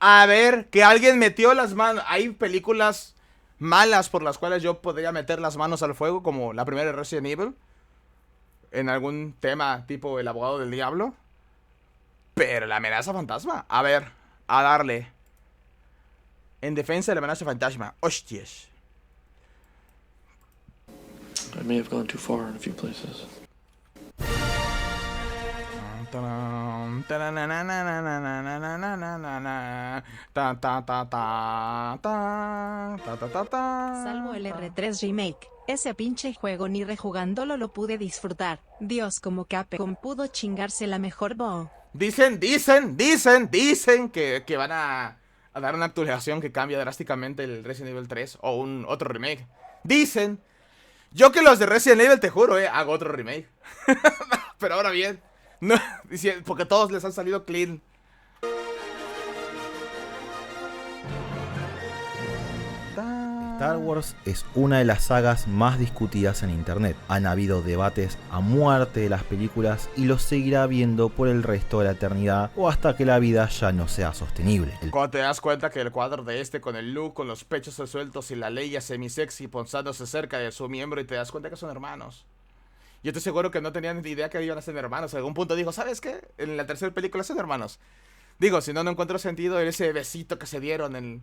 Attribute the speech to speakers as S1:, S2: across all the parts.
S1: A ver, que alguien metió las manos. Hay películas malas por las cuales yo podría meter las manos al fuego, como la primera de Resident Evil, en algún tema tipo El abogado del diablo. Pero la amenaza fantasma, a ver, a darle. En defensa de la amenaza fantasma, hostias.
S2: I may have gone too far in a few places.
S3: Salvo el R3 Remake, ese pinche juego ni rejugándolo lo pude disfrutar. Dios, como Capcom pudo chingarse la mejor bow.
S1: Dicen que van a dar una actualización que cambia drásticamente el Resident Evil 3 o un otro remake. Dicen. Yo que los de Resident Evil, te juro, hago otro remake. Pero ahora bien, no, porque todos les han salido clean.
S4: Star Wars es una de las sagas más discutidas en internet. Han habido debates a muerte de las películas y los seguirá habiendo por el resto de la eternidad o hasta que la vida ya no sea sostenible.
S1: Cuando te das cuenta que el cuadro de con el Luke, con los pechos resueltos y la Leia semisexy ponzándose cerca de su miembro y te das cuenta que son hermanos. Yo estoy seguro que no tenían ni idea que iban a ser hermanos. A algún punto dijo, ¿sabes qué? En la tercera película son hermanos. Digo, si no, no encuentro sentido en ese besito que se dieron en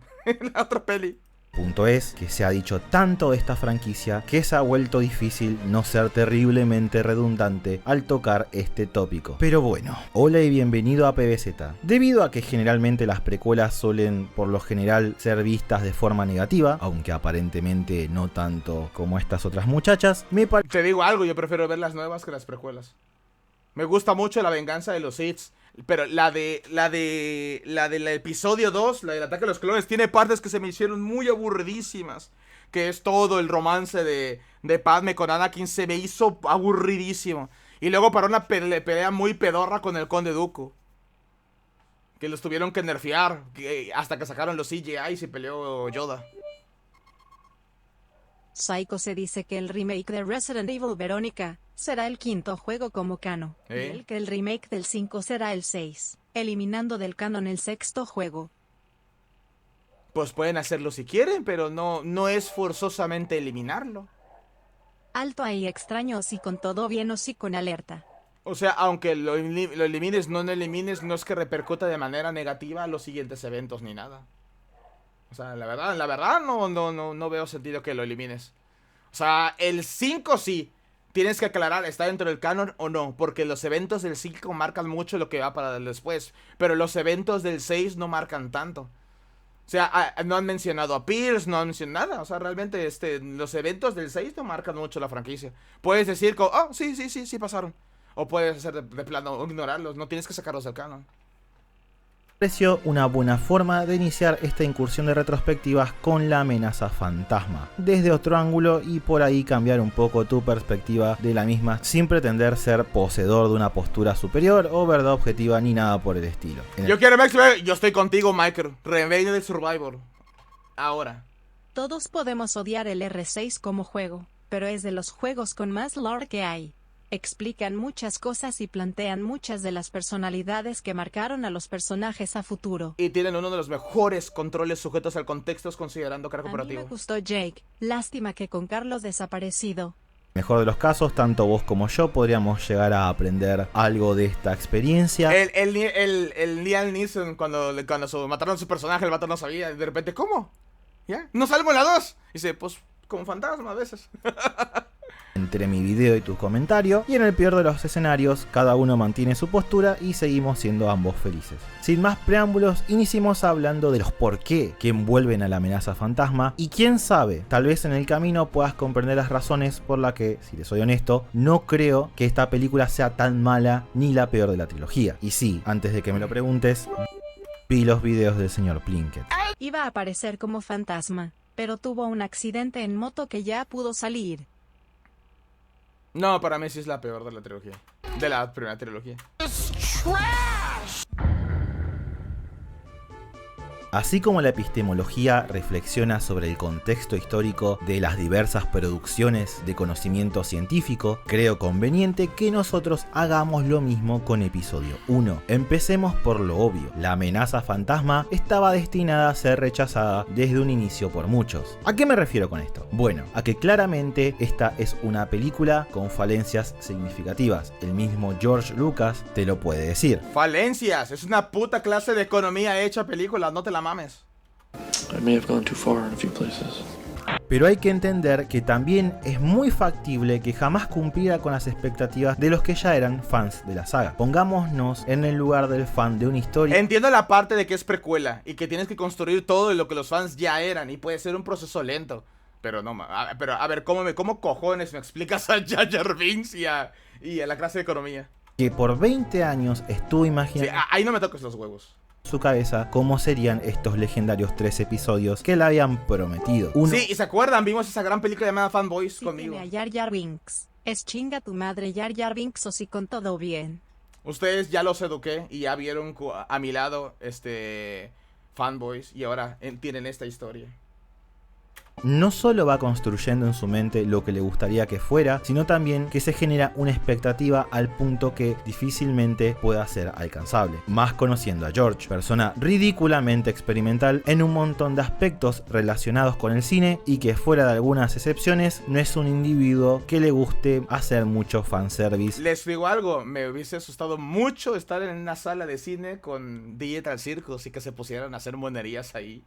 S1: la otra peli.
S4: Punto es que se ha dicho tanto de esta franquicia que se ha vuelto difícil no ser terriblemente redundante al tocar este tópico. Pero bueno, hola y bienvenido a PBZ. Debido a que generalmente las precuelas suelen por lo general ser vistas de forma negativa, aunque aparentemente no tanto como estas otras muchachas,
S1: Te digo algo, yo prefiero ver las nuevas que las precuelas. Me gusta mucho La venganza de los Sith. Pero la del episodio 2, la del ataque a los clones, tiene partes que se me hicieron muy aburridísimas. Que es todo el romance de Padme con Anakin, se me hizo aburridísimo. Y luego para una pelea muy pedorra con el Conde Dooku. Que los tuvieron que nerfear hasta que sacaron los CGI y se peleó Yoda.
S3: Psycho se dice que el remake de Resident Evil Verónica será el quinto juego como canon, y que el remake del 5 será el 6, eliminando del canon el sexto juego.
S1: Pues pueden hacerlo si quieren, pero no es forzosamente eliminarlo.
S3: Alto ahí, extraño si con todo bien o si con alerta.
S1: O sea, aunque lo elimines, no elimines, no es que repercuta de manera negativa a los siguientes eventos ni nada. O sea, la verdad no veo sentido que lo elimines. O sea, el 5 sí. Tienes que aclarar, ¿está dentro del canon o no? Porque los eventos del 5 marcan mucho lo que va para después. Pero los eventos del 6 no marcan tanto. O sea, no han mencionado a Pierce, no han mencionado nada. O sea, realmente los eventos del 6 no marcan mucho la franquicia. Puedes decir, oh, sí pasaron. O puedes hacer de plano ignorarlos. No tienes que sacarlos del canon.
S4: pareció una buena forma de iniciar esta incursión de retrospectivas con la amenaza fantasma, desde otro ángulo y por ahí cambiar un poco tu perspectiva de la misma sin pretender ser poseedor de una postura superior o verdad objetiva ni nada por el estilo.
S1: Yo estoy contigo, Michael. Revenge del Survivor. Ahora.
S3: Todos podemos odiar el R6 como juego, pero es de los juegos con más lore que hay. Explican muchas cosas y plantean muchas de las personalidades que marcaron a los personajes a futuro.
S1: Y tienen uno de los mejores controles sujetos al contexto considerando carga cooperativo.
S3: A mí me gustó Jake, lástima que con Carlos desaparecido.
S4: Mejor de los casos, tanto vos como yo podríamos llegar a aprender algo de esta experiencia.
S1: El Liam Neeson, cuando mataron a su personaje, el vato no sabía, de repente, ¿cómo? ¿Ya? ¿No salgo en la 2? Y dice, pues, como fantasma a veces.
S4: Entre mi video y tu comentario, y en el peor de los escenarios, cada uno mantiene su postura y seguimos siendo ambos felices. Sin más preámbulos, iniciemos hablando de los por qué que envuelven a la amenaza fantasma, y quién sabe, tal vez en el camino puedas comprender las razones por las que, si te soy honesto, no creo que esta película sea tan mala ni la peor de la trilogía. Y sí, antes de que me lo preguntes, vi los videos del señor Plinkett.
S3: Iba a aparecer como fantasma, pero tuvo un accidente en moto que ya pudo salir.
S1: No, para mí sí es la peor de la trilogía. De la primera trilogía.
S4: Así como la epistemología reflexiona sobre el contexto histórico de las diversas producciones de conocimiento científico, creo conveniente que nosotros hagamos lo mismo con episodio 1. Empecemos por lo obvio. La amenaza fantasma estaba destinada a ser rechazada desde un inicio por muchos. ¿A qué me refiero con esto? Bueno, a que claramente esta es una película con falencias significativas. El mismo George Lucas te lo puede decir.
S1: Falencias, es una puta clase de economía hecha película, no te la mames.
S2: I may have gone too far in a few places.
S4: Pero hay que entender que también es muy factible que jamás cumpliera con las expectativas de los que ya eran fans de la saga. Pongámonos en el lugar del fan de una historia.
S1: Entiendo la parte de que es precuela y que tienes que construir todo lo que los fans ya eran y puede ser un proceso lento. Pero no, pero a ver, ¿cómo cojones me explicas a Jar Jar Binks y a la clase de economía?
S4: Que por 20 años estuvo imaginando
S1: Sí, ahí no me toques los huevos.
S4: su cabeza cómo serían estos legendarios 3 episodios que le habían prometido.
S1: Sí, y se acuerdan, vimos esa gran película llamada Fanboys
S3: Sí,
S1: conmigo.
S3: tiene a Jar Jar Binks. Es chinga tu madre Jar Jar Binks o si con todo bien.
S1: Ustedes ya los eduqué y ya vieron a mi lado Fanboys y ahora tienen esta historia.
S4: No solo va construyendo en su mente lo que le gustaría que fuera, sino también que se genera una expectativa al punto que difícilmente pueda ser alcanzable. Más conociendo a George, persona ridículamente experimental en un montón de aspectos relacionados con el cine y que fuera de algunas excepciones no es un individuo que le guste hacer mucho fanservice.
S1: Les digo algo, me hubiese asustado mucho estar en una sala de cine con Digital Circus y que se pusieran a hacer monerías ahí.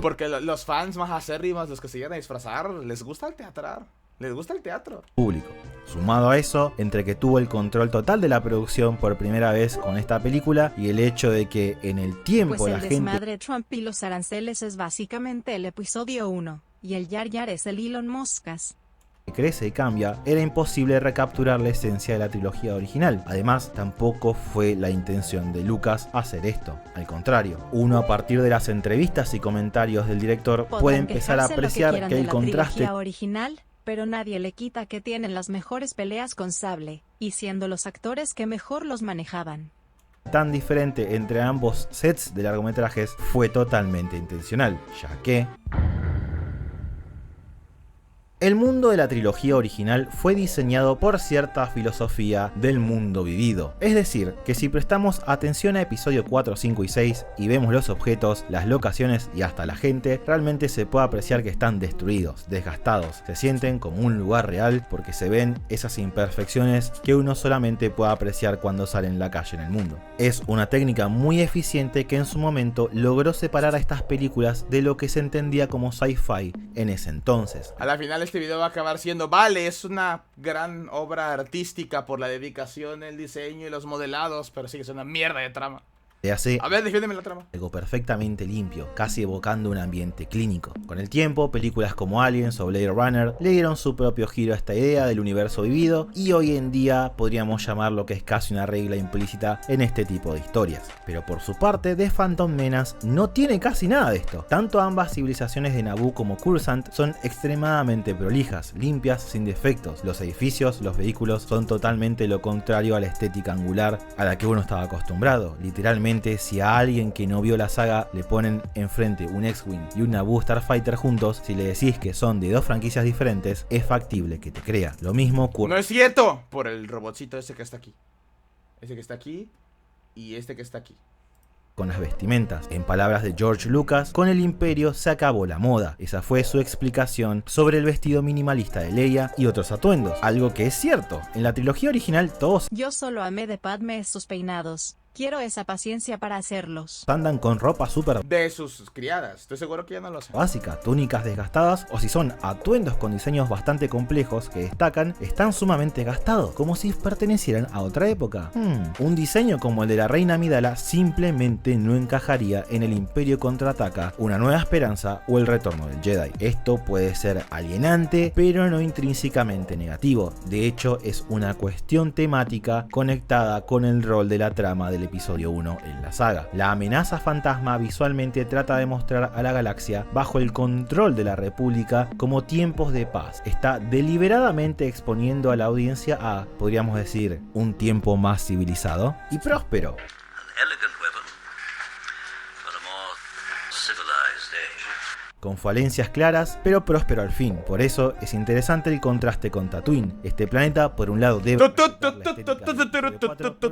S1: Porque los fans más acérrimos, los que se llegan a disfrazar, les gusta el teatro. Les gusta el teatro.
S4: Público. Sumado a eso, entre que tuvo el control total de la producción por primera vez con esta película y el hecho de que en el tiempo
S3: Pues
S4: la
S3: el
S4: gente
S3: desmadre Trump y los aranceles es básicamente el episodio 1, y el Jar Jar es el Elon Muskas.
S4: crece y cambia, era imposible recapturar la esencia de la trilogía original. Además, tampoco fue la intención de Lucas hacer esto. Al contrario, uno a partir de las entrevistas y comentarios del director puede empezar a apreciar que el contraste
S3: original, pero nadie le quita que tienen las mejores peleas con sable, y siendo los actores que mejor los manejaban.
S4: Tan diferente entre ambos sets de largometrajes fue totalmente intencional, ya que el mundo de la trilogía original fue diseñado por cierta filosofía del mundo vivido. Es decir, que si prestamos atención a episodio 4, 5 y 6 y vemos los objetos, las locaciones y hasta la gente, realmente se puede apreciar que están destruidos, desgastados, se sienten como un lugar real porque se ven esas imperfecciones que uno solamente puede apreciar cuando sale en la calle en el mundo. Es una técnica muy eficiente que en su momento logró separar a estas películas de lo que se entendía como sci-fi en ese entonces.
S1: A la final este video va a acabar siendo, vale, es una gran obra artística por la dedicación, el diseño y los modelados, pero sí que es una mierda de trama. A ver, defiéndeme la trama.
S4: Algo perfectamente limpio, casi evocando un ambiente clínico. Con el tiempo, películas como Aliens o Blade Runner le dieron su propio giro a esta idea del universo vivido y hoy en día podríamos llamar lo que es casi una regla implícita en este tipo de historias. Pero por su parte, The Phantom Menace no tiene casi nada de esto. Tanto ambas civilizaciones de Naboo como Coruscant son extremadamente prolijas, limpias, sin defectos. Los edificios, los vehículos son totalmente lo contrario a la estética angular a la que uno estaba acostumbrado. Literalmente, si a alguien que no vio la saga le ponen enfrente un X-Wing y un Naboo Starfighter juntos, si le decís que son de dos franquicias diferentes, es factible que te crea. Lo mismo ocurre.
S1: No es cierto, por el robotcito ese que está aquí. Ese que está aquí y este que está aquí.
S4: Con las vestimentas. En palabras de George Lucas, con el Imperio se acabó la moda. Esa fue su explicación sobre el vestido minimalista de Leia y otros atuendos. Algo que es cierto. En la trilogía original todos
S3: Yo solo amé de Padme esos peinados. Quiero esa paciencia para hacerlos.
S4: andan con ropa súper
S1: De sus criadas, estoy seguro que ya no lo hacen.
S4: básica, túnicas desgastadas o si son atuendos con diseños bastante complejos que destacan, están sumamente gastados, como si pertenecieran a otra época. Un diseño como el de la reina Amidala simplemente no encajaría en el Imperio Contraataca, Una Nueva Esperanza o El Retorno del Jedi. Esto puede ser alienante, pero no intrínsecamente negativo. De hecho, es una cuestión temática conectada con el rol de la trama del episodio 1 en la saga. La amenaza fantasma visualmente trata de mostrar a la galaxia bajo el control de la República como tiempos de paz. Está deliberadamente exponiendo a la audiencia a, podríamos decir, un tiempo más civilizado y próspero.
S5: An elegant weapon, but civilized age.
S4: Con falencias claras, pero próspero al fin. Por eso es interesante el contraste con Tatooine. Este planeta, por un lado, debe por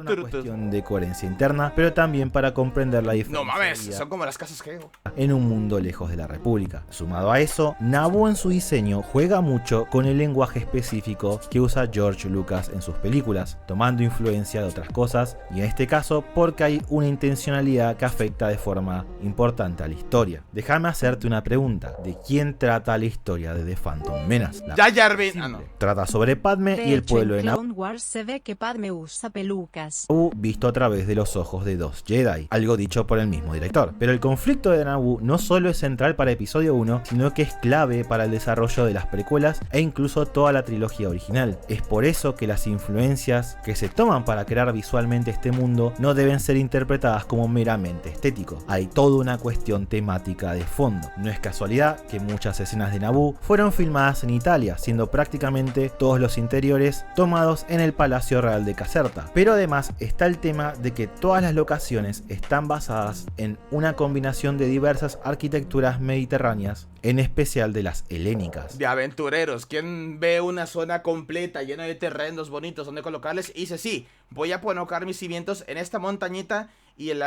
S4: una cuestión de coherencia interna, pero también para comprender la diferencia.
S1: No mames, son como las casas Geo.
S4: En un mundo lejos de la República. Sumado a eso, Naboo en su diseño juega mucho con el lenguaje específico que usa George Lucas en sus películas, tomando influencia de otras cosas, y en este caso porque hay una intencionalidad que afecta de forma importante a la historia. Déjame hacerte una pregunta. ¿De quién trata la historia de The Phantom Menace?
S1: Jar Jar Binks. Ah, no.
S4: Trata sobre Padme
S3: De
S4: y el
S3: hecho,
S4: pueblo de
S3: en
S4: Naboo,
S3: Clone Wars se ve que Padme usa pelucas.
S4: visto a través de los ojos de dos Jedi, algo dicho por el mismo director. Pero el conflicto de Naboo no solo es central para episodio 1, sino que es clave para el desarrollo de las precuelas e incluso toda la trilogía original. Es por eso que las influencias que se toman para crear visualmente este mundo no deben ser interpretadas como meramente estéticos. Hay toda una cuestión temática de fondo. No es casualidad que muchas escenas de Naboo fueron filmadas en Italia, siendo prácticamente todos los interiores tomados en el Palacio Real de Caserta. Pero además está el tema de que todas las locaciones están basadas en una combinación de diversas arquitecturas mediterráneas, en especial de las helénicas.
S1: De aventureros, ¿quién ve una zona completa llena de terrenos bonitos donde colocarles? Y dice, sí, voy a colocar mis cimientos en esta montañita y el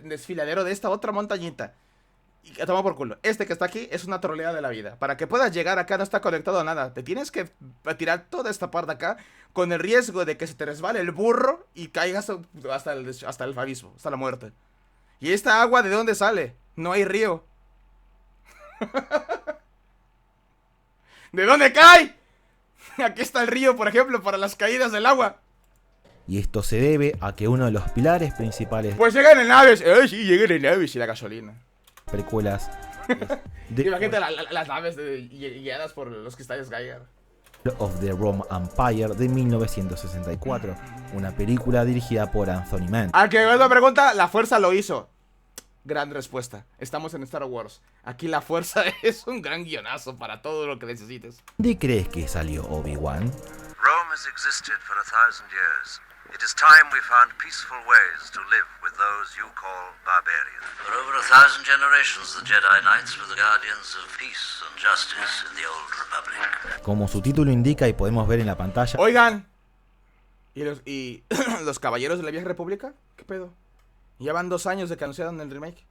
S1: desfiladero de esta otra montañita. Y a tomar por culo. Este que está aquí es una troleada de la vida. Para que puedas llegar acá no está conectado a nada. Te tienes que tirar toda esta parte acá con el riesgo de que se te resbale el burro y caigas hasta el abismo, hasta la muerte. ¿Y esta agua de dónde sale? No hay río. ¿De dónde cae? Aquí está el río, por ejemplo, para las caídas del agua.
S4: Y esto se debe a que uno de los pilares principales
S1: Pues llegan en naves. Sí, llegan en naves y la gasolina.
S4: precuelas de
S1: Imagínate las naves guiadas por los cristales Geiger.
S4: of the Rome Empire de 1964, una película dirigida por Anthony Mann.
S1: Al que me haga una pregunta, la fuerza lo hizo. Gran respuesta. Estamos en Star Wars. Aquí la fuerza es un gran guionazo para todo lo que necesites.
S4: ¿De crees que salió Obi-Wan?
S5: Rome has existed for 1,000 years. It is time we found peaceful ways to live with those you call barbarians. For over 1,000 generations, the Jedi Knights were the guardians of peace and justice in the Old Republic.
S4: Como su título indica y podemos ver en la pantalla,
S1: Oigan. ¿Y los caballeros de la Vieja República? ¿Qué pedo? Ya van 2 años de que anunciaron el remake.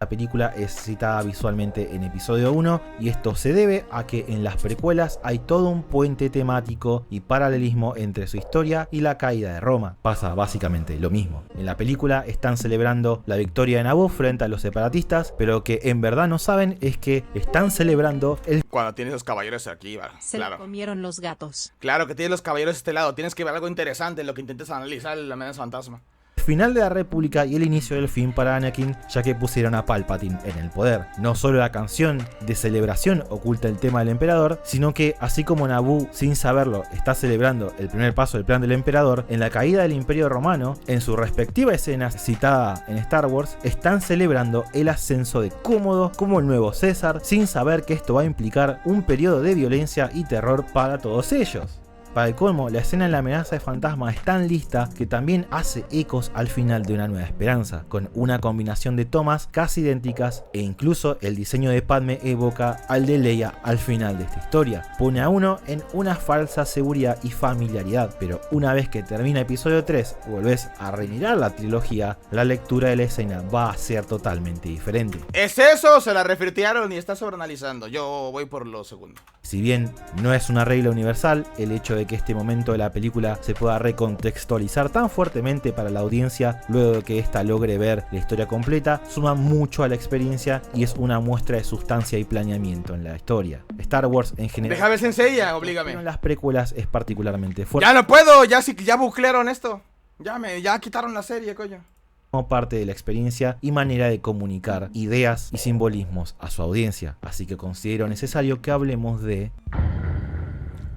S4: la película es citada visualmente en episodio 1 y esto se debe a que en las precuelas hay todo un puente temático y paralelismo entre su historia y la caída de Roma. Pasa básicamente lo mismo. En la película están celebrando la victoria de Naboo frente a los separatistas, pero lo que en verdad no saben es que están celebrando el
S1: Cuando tienes los caballeros aquí, va.
S3: Se lo comieron los gatos.
S1: Claro que tienes los caballeros de este lado. Tienes que ver algo interesante en lo que intentes analizar la amenaza fantasma.
S4: final de la República y el inicio del fin para Anakin, ya que pusieron a Palpatine en el poder. No solo la canción de celebración oculta el tema del emperador, sino que así como Naboo, sin saberlo, está celebrando el primer paso del plan del emperador, en la caída del Imperio Romano, en su respectiva escena citada en Star Wars, están celebrando el ascenso de Cómodo como el nuevo César, sin saber que esto va a implicar un periodo de violencia y terror para todos ellos. Para el colmo, la escena de la amenaza de fantasma es tan lista que también hace ecos al final de Una Nueva Esperanza, con una combinación de tomas casi idénticas e incluso el diseño de Padme evoca al de Leia al final de esta historia. Pone a uno en una falsa seguridad y familiaridad, pero una vez que termina episodio 3 y volvés a remirar la trilogía, la lectura de la escena va a ser totalmente diferente.
S1: ¿Es eso? Se la refritearon y está sobreanalizando. Yo voy por lo segundo.
S4: Si bien no es una regla universal, el hecho de que este momento de la película se pueda recontextualizar tan fuertemente para la audiencia luego de que ésta logre ver la historia completa, suma mucho a la experiencia y es una muestra de sustancia y planeamiento en la historia. Star Wars en general,
S1: Déjame Senseiya, oblígame.
S4: pero en las precuelas es particularmente fuerte.
S1: Ya no puedo, ya buclearon esto. Ya quitaron la serie, coño.
S4: Como parte de la experiencia y manera de comunicar ideas y simbolismos a su audiencia. Así que considero necesario que hablemos de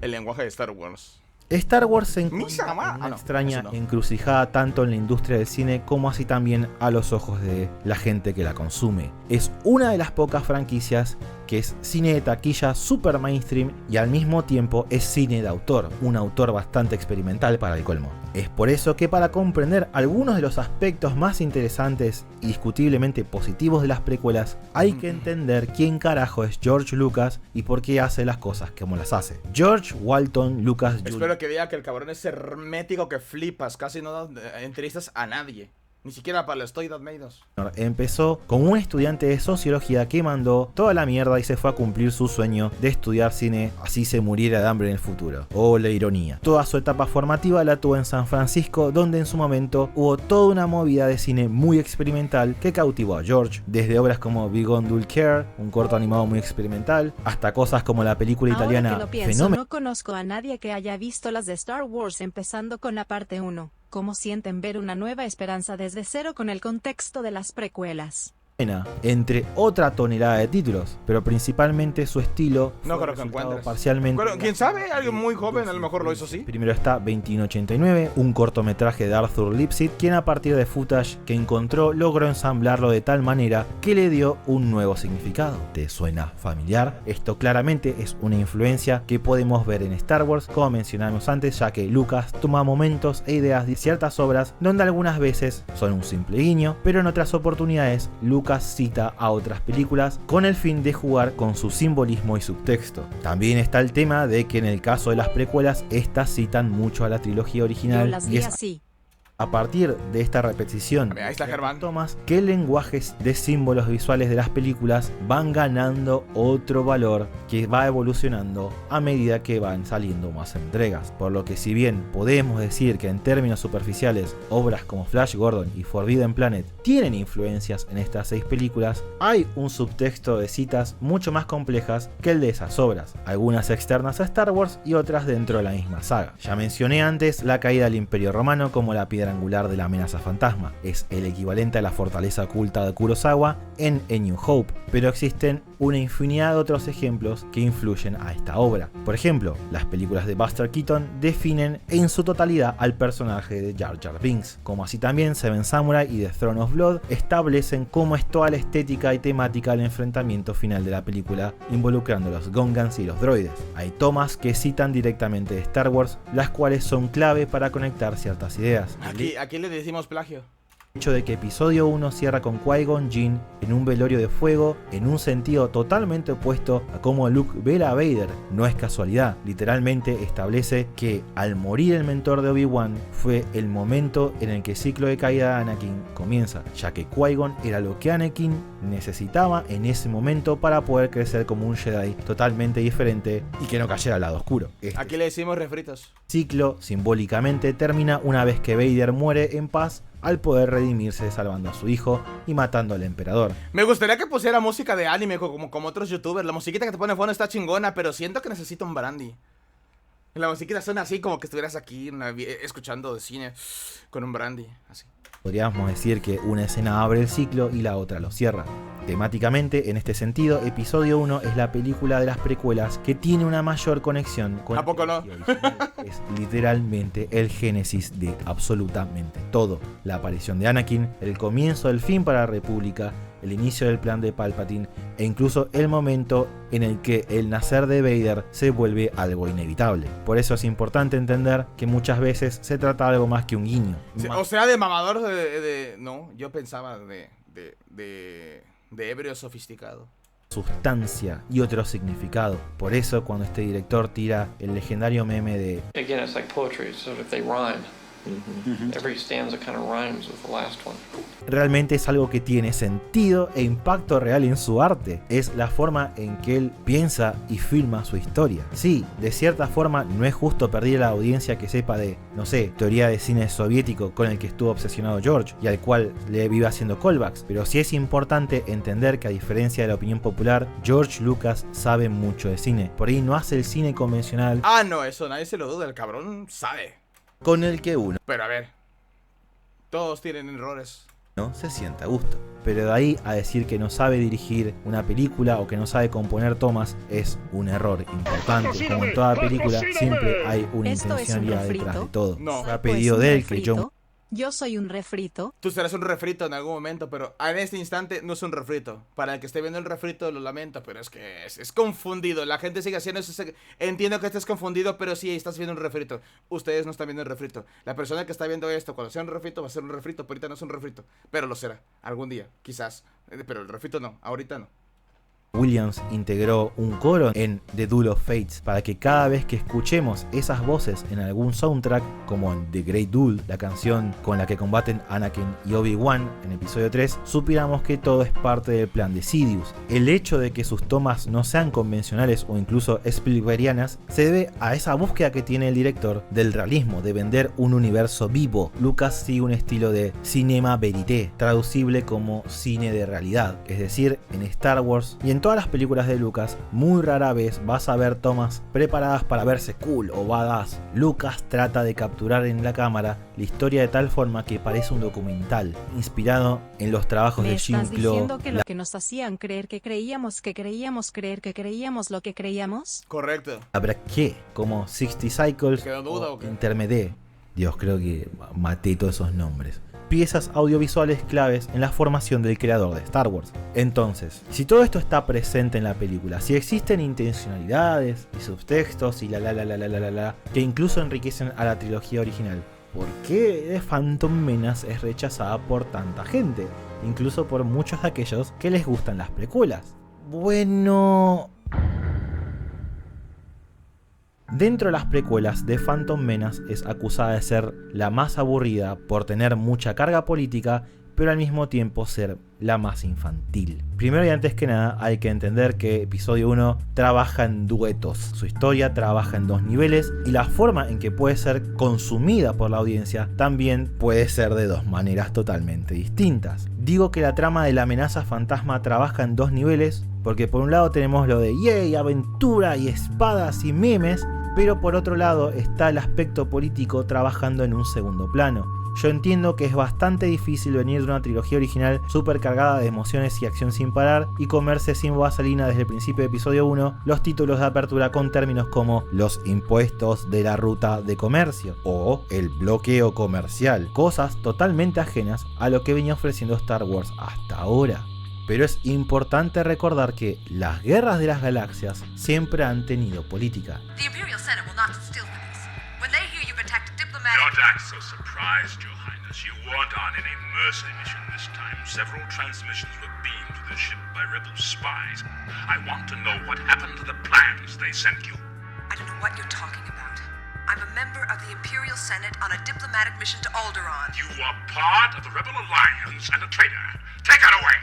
S1: El lenguaje de Star Wars.
S4: Star Wars se encuentra
S1: Misama.
S4: en una
S1: Ah, no,
S4: extraña
S1: eso no.
S4: encrucijada tanto en la industria del cine como así también a los ojos de la gente que la consume. Es una de las pocas franquicias que es cine de taquilla super mainstream y al mismo tiempo es cine de autor, un autor bastante experimental para el colmo. Es por eso que para comprender algunos de los aspectos más interesantes y discutiblemente positivos de las precuelas, hay que entender quién carajo es George Lucas y por qué hace las cosas como las hace. George Walton Lucas Jr.
S1: Espero que diga que el cabrón es hermético que flipas, casi no da entrevistas a nadie. Ni siquiera para los Toy That Made Us.
S4: Empezó como un estudiante de sociología que mandó toda la mierda y se fue a cumplir su sueño de estudiar cine, así se muriera de hambre en el futuro. Oh, la ironía. Toda su etapa formativa la tuvo en San Francisco, donde en su momento hubo toda una movida de cine muy experimental que cautivó a George, desde obras como Beyond Dull Care, un corto animado muy experimental, hasta cosas como la película italiana
S3: Ahora que lo pienso,
S4: Fenómeno.
S3: no conozco a nadie que haya visto las de Star Wars empezando con la parte 1. ¿Cómo sienten ver una nueva esperanza desde cero con el contexto de las precuelas?
S4: Entre otra tonelada de títulos, pero principalmente su estilo
S1: No
S4: fue
S1: creo que
S4: resultado
S1: encuentres.
S4: parcialmente.
S1: Pero, ¿quién sabe? Alguien muy joven a lo mejor lo hizo así.
S4: Primero está 2189, un cortometraje de Arthur Lipsit, quien a partir de footage que encontró logró ensamblarlo de tal manera que le dio un nuevo significado. ¿Te suena familiar? Esto claramente es una influencia que podemos ver en Star Wars, como mencionamos antes, ya que Lucas toma momentos e ideas de ciertas obras donde algunas veces son un simple guiño, pero en otras oportunidades Lucas cita a otras películas con el fin de jugar con su simbolismo y subtexto. También está el tema de que en el caso de las precuelas, estas citan mucho a la trilogía
S3: Yo
S4: original
S3: las
S4: y
S3: vi
S4: es
S3: así.
S4: a partir de esta repetición
S1: Ahí está Germán.
S4: tomas que el lenguaje de símbolos visuales de las películas van ganando otro valor que va evolucionando a medida que van saliendo más entregas, por lo que si bien podemos decir que en términos superficiales obras como Flash Gordon y Forbidden Planet tienen influencias en estas 6 películas, hay un subtexto de citas mucho más complejas que el de esas obras, algunas externas a Star Wars y otras dentro de la misma saga. Ya mencioné antes la caída del Imperio Romano como la piedra angular de la amenaza fantasma, es el equivalente a la fortaleza oculta de Kurosawa en A New Hope, pero existen una infinidad de otros ejemplos que influyen a esta obra. Por ejemplo, las películas de Buster Keaton definen en su totalidad al personaje de Jar Jar Binks, como así también Seven Samurai y The Throne of Blood establecen cómo es toda la estética y temática del enfrentamiento final de la película involucrando los Gungans y los droides. Hay tomas que citan directamente de Star Wars, las cuales son clave para conectar ciertas ideas.
S1: Aquí le decimos plagio.
S4: El hecho de que episodio 1 cierra con Qui-Gon Jinn en un velorio de fuego en un sentido totalmente opuesto a cómo Luke ve a Vader no es casualidad, literalmente establece que al morir el mentor de Obi-Wan fue el momento en el que el ciclo de caída de Anakin comienza, ya que Qui-Gon era lo que Anakin necesitaba en ese momento para poder crecer como un Jedi totalmente diferente y que no cayera al lado oscuro.
S1: Aquí le decimos refritos.
S4: Ciclo simbólicamente termina una vez que Vader muere en paz al poder redimirse salvando a su hijo y matando al emperador.
S1: Me gustaría que pusiera música de anime como otros youtubers. La musiquita que te pone fondo está chingona, pero siento que necesito un brandy. La musiquita suena así como que estuvieras aquí escuchando de cine con un brandy, así.
S4: Podríamos decir que una escena abre el ciclo y la otra lo cierra. Temáticamente, en este sentido, episodio 1 es la película de las precuelas que tiene una mayor conexión con
S1: ¿A poco no?
S4: la trilogía original. Es literalmente el génesis de absolutamente todo. La aparición de Anakin, el comienzo del fin para la República, el inicio del plan de Palpatine e incluso el momento en el que el nacer de Vader se vuelve algo inevitable. Por eso es importante entender que muchas veces se trata de algo más que un guiño.
S1: Sí, o sea, de mamador no, yo pensaba de ebrio sofisticado.
S4: Sustancia y otro significado. Por eso cuando este director tira el legendario meme de
S2: Again, it's like poetry, so if they rhyme, every stanza kind of rhymes with the last one.
S4: realmente es algo que tiene sentido e impacto real en su arte. Es la forma en que él piensa y filma su historia. Sí, de cierta forma no es justo pedir a la audiencia que sepa de, no sé, teoría de cine soviético con el que estuvo obsesionado George y al cual le vive haciendo callbacks, pero sí es importante entender que a diferencia de la opinión popular, George Lucas sabe mucho de cine. Por ahí no hace el cine convencional.
S1: Ah, no, eso nadie se lo duda, el cabrón sabe.
S4: Con el que uno
S1: Pero a ver, todos tienen errores.
S4: no se sienta a gusto. Pero de ahí a decir que no sabe dirigir una película o que no sabe componer tomas es un error importante. Como en toda película, siempre hay una
S3: ¿Esto es un
S4: intencionalidad
S3: refrito?
S4: detrás de todo.
S1: No.
S4: Se ha pedido de él que John
S3: Yo soy un refrito.
S1: Tú serás un refrito en algún momento, pero en este instante no es un refrito. Para el que esté viendo el refrito lo lamento, pero es que es confundido. La gente sigue haciendo eso. Entiendo que estés confundido, pero sí, estás viendo un refrito. Ustedes no están viendo el refrito. La persona que está viendo esto, cuando sea un refrito, va a ser un refrito, pero ahorita no es un refrito. Pero lo será, algún día, quizás. Pero el refrito no, ahorita no.
S4: Williams integró un coro en The Duel of Fates para que cada vez que escuchemos esas voces en algún soundtrack, como en The Great Duel, la canción con la que combaten Anakin y Obi-Wan en episodio 3, supiéramos que todo es parte del plan de Sidious. El hecho de que sus tomas no sean convencionales o incluso Spielbergianas se debe a esa búsqueda que tiene el director del realismo, de vender un universo vivo. Lucas sigue un estilo de cinema verité, traducible como cine de realidad, es decir, en Star Wars y en todas las películas de Lucas, muy rara vez vas a ver tomas preparadas para verse cool o badass. Lucas trata de capturar en la cámara la historia de tal forma que parece un documental, inspirado en los trabajos de Jim
S3: ¿Me estás diciendo
S4: Clow.
S3: que lo que nos hacían creer que creíamos lo que creíamos?
S1: Correcto.
S4: ¿Habrá qué? Como 60 Cycles
S1: ¿Quedó duda o qué?
S4: Intermedé. Dios, creo que maté todos esos nombres. Piezas audiovisuales claves en la formación del creador de Star Wars. Entonces, si todo esto está presente en la película, si existen intencionalidades y subtextos y la que incluso enriquecen a la trilogía original, ¿por qué The Phantom Menace es rechazada por tanta gente? Incluso por muchos de aquellos que les gustan las precuelas. Bueno... Dentro de las precuelas, The Phantom Menace es acusada de ser la más aburrida por tener mucha carga política, pero al mismo tiempo ser la más infantil. Primero y antes que nada hay que entender que episodio 1 trabaja en duetos. Su historia trabaja en dos niveles y la forma en que puede ser consumida por la audiencia también puede ser de dos maneras totalmente distintas. Digo que la trama de la amenaza fantasma trabaja en dos niveles porque por un lado tenemos lo de yay, aventura y espadas y memes, pero por otro lado está el aspecto político trabajando en un segundo plano. Yo entiendo que es bastante difícil venir de una trilogía original súper cargada de emociones y acción sin parar y comerse sin vaselina desde el principio de episodio 1 los títulos de apertura con términos como los impuestos de la ruta de comercio o el bloqueo comercial, cosas totalmente ajenas a lo que venía ofreciendo Star Wars hasta ahora. Pero es importante recordar que las guerras de las galaxias siempre han tenido política.
S6: The Imperial Senate will not still for this. When they hear you've attacked a diplomatic...
S7: Don't act so surprised, Your Highness. You weren't on any mercy mission this time. Several transmissions were beamed to the ship by rebel spies. I want to know what happened to the plans they sent you.
S6: I don't know what you're talking about. I'm a member of the Imperial Senate on a diplomatic mission to Alderaan.
S7: You are part of the Rebel Alliance and a traitor. Take it away!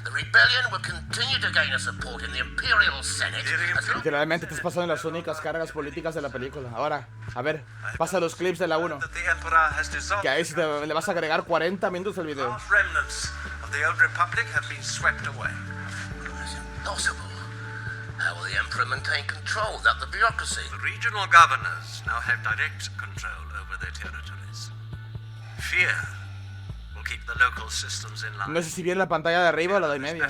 S5: The rebellion will continue to gain a support in the Imperial Senate.
S1: Literalmente te estás pasando las únicas cargas políticas de la película. Ahora, a ver, pasa los clips de la 1. Que ahí sí le vas a agregar 40 minutos al video.
S5: Remnants of the old republic have been swept away. It's impossible. How will the Emperor maintain control without the bureaucracy? The regional governors now have direct control over their territories. Fear will keep the local systems in line.
S1: No sé si viene la pantalla de arriba o la de media.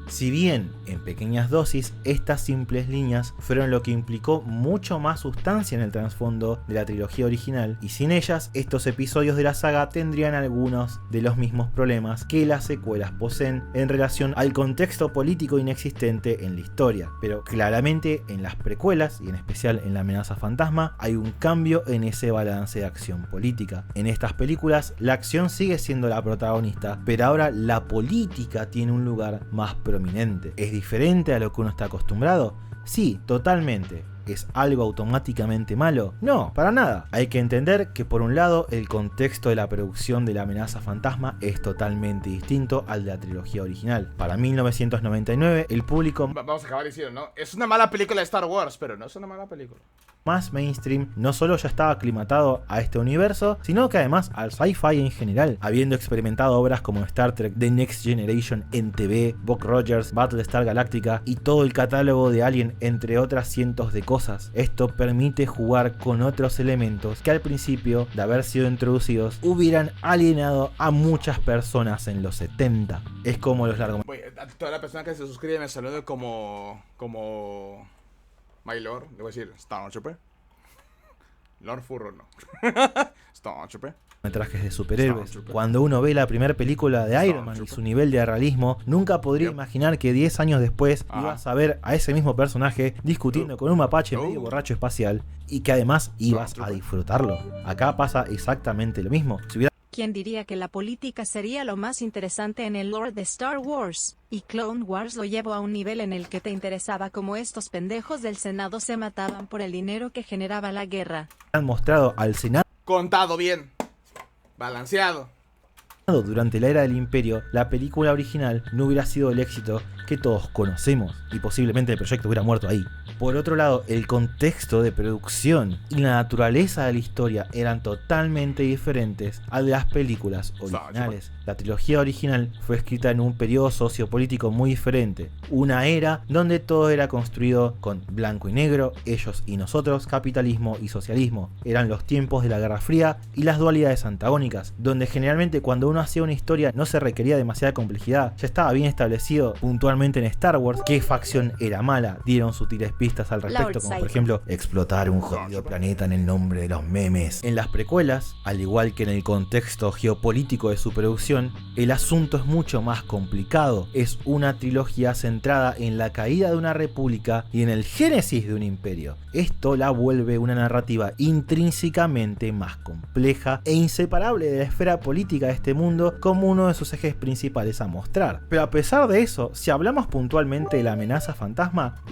S4: Si bien en pequeñas dosis, estas simples líneas fueron lo que implicó mucho más sustancia en el trasfondo de la trilogía original, y sin ellas, estos episodios de la saga tendrían algunos de los mismos problemas que las secuelas poseen en relación al contexto político inexistente en la historia. Pero claramente en las precuelas, y en especial en La amenaza fantasma, hay un cambio en ese balance de acción política. En estas películas, la acción sigue siendo la protagonista, pero ahora la política tiene un lugar más prominente. ¿Es diferente a lo que uno está acostumbrado? Sí, totalmente. ¿Es algo automáticamente malo? No, para nada. Hay que entender que por un lado el contexto de la producción de La amenaza fantasma es totalmente distinto al de la trilogía original. Para 1999 el público
S1: Vamos a acabar diciendo, ¿no? Es una mala película de Star Wars, pero no es una mala película.
S4: más mainstream no solo ya estaba aclimatado a este universo, sino que además al sci-fi en general, habiendo experimentado obras como Star Trek The Next Generation en TV, Buck Rogers, Battlestar Galactica y todo el catálogo de Alien, entre otras cientos de cosas. Esto permite jugar con otros elementos que al principio de haber sido introducidos hubieran alienado a muchas personas en los 70. Es como los largometrajes.
S1: A toda la persona que se suscribe me saludo como My Lord, le voy a decir Starshipper. Lord Furro no. Stormtrooper.
S4: Metrajes de superhéroes. Cuando uno ve la primera película de Iron Man y su nivel de realismo, nunca podría imaginar que 10 años después ibas a ver a ese mismo personaje discutiendo con un mapache medio borracho espacial y que además ibas a disfrutarlo. Acá pasa exactamente lo mismo. Si hubiera
S3: ¿Quién diría que la política sería lo más interesante en el lore de Star Wars? Y Clone Wars lo llevó a un nivel en el que te interesaba cómo estos pendejos del Senado se mataban por el dinero que generaba la guerra.
S4: mostrado al Senado
S1: Contado bien. Balanceado.
S4: durante la era del Imperio, la película original no hubiera sido el éxito que todos conocemos y posiblemente el proyecto hubiera muerto ahí. Por otro lado, el contexto de producción y la naturaleza de la historia eran totalmente diferentes al de las películas originales. La trilogía original fue escrita en un periodo sociopolítico muy diferente, una era donde todo era construido con blanco y negro, ellos y nosotros, capitalismo y socialismo. Eran los tiempos de la Guerra Fría y las dualidades antagónicas, donde generalmente cuando uno hacía una historia no se requería demasiada complejidad, ya estaba bien establecido puntualmente en Star Wars qué facción era mala, dieron sutiles pistas al respecto, como por ejemplo explotar un jodido planeta en el nombre de los memes. En las precuelas, al igual que en el contexto geopolítico de su producción, el asunto es mucho más complicado. Es una trilogía centrada en la caída de una república y en el génesis de un imperio. Esto la vuelve una narrativa intrínsecamente más compleja e inseparable de la esfera política de este mundo como uno de sus ejes principales a mostrar. Pero a pesar de eso, si hablamos puntualmente de la amenaza fantasma,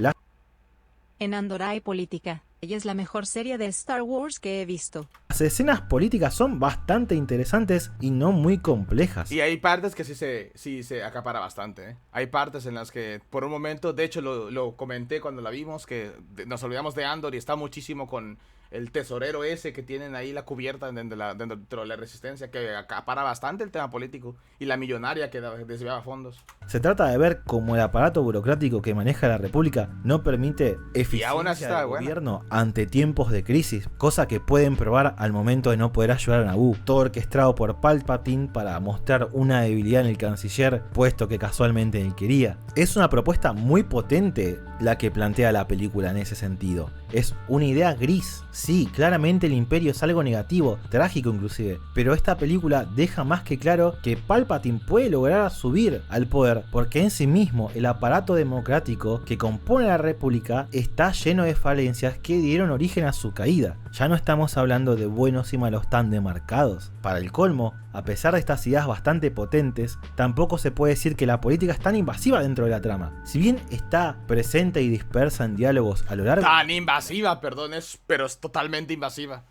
S3: En Andor hay política. Ella es la mejor serie de Star Wars que he visto.
S4: las escenas políticas son bastante interesantes y no muy complejas.
S1: Y hay partes que sí se acapara bastante, ¿eh? Hay partes en las que por un momento, de hecho lo comenté cuando la vimos, que nos olvidamos de Andor y está muchísimo con el tesorero ese que tienen ahí la cubierta dentro de la resistencia, que acapara bastante el tema político, y la millonaria que desviaba fondos.
S4: Se trata de ver cómo el aparato burocrático que maneja la república no permite eficiencia del gobierno ante tiempos de crisis, cosa que pueden probar al momento de no poder ayudar a Naboo, todo orquestado por Palpatine para mostrar una debilidad en el canciller, puesto que casualmente él quería. Es una propuesta muy potente la que plantea la película en ese sentido. Es una idea gris. Sí, claramente el imperio es algo negativo, trágico inclusive, pero esta película deja más que claro que Palpatine puede lograr subir al poder porque en sí mismo el aparato democrático que compone la república está lleno de falencias que dieron origen a su caída. Ya no estamos hablando de buenos y malos tan demarcados. Para el colmo, a pesar de estas ideas bastante potentes, tampoco se puede decir que la política es tan invasiva dentro de la trama. Si bien está presente y dispersa en diálogos a lo largo...
S1: Tan invasiva, perdón, pero es totalmente invasiva.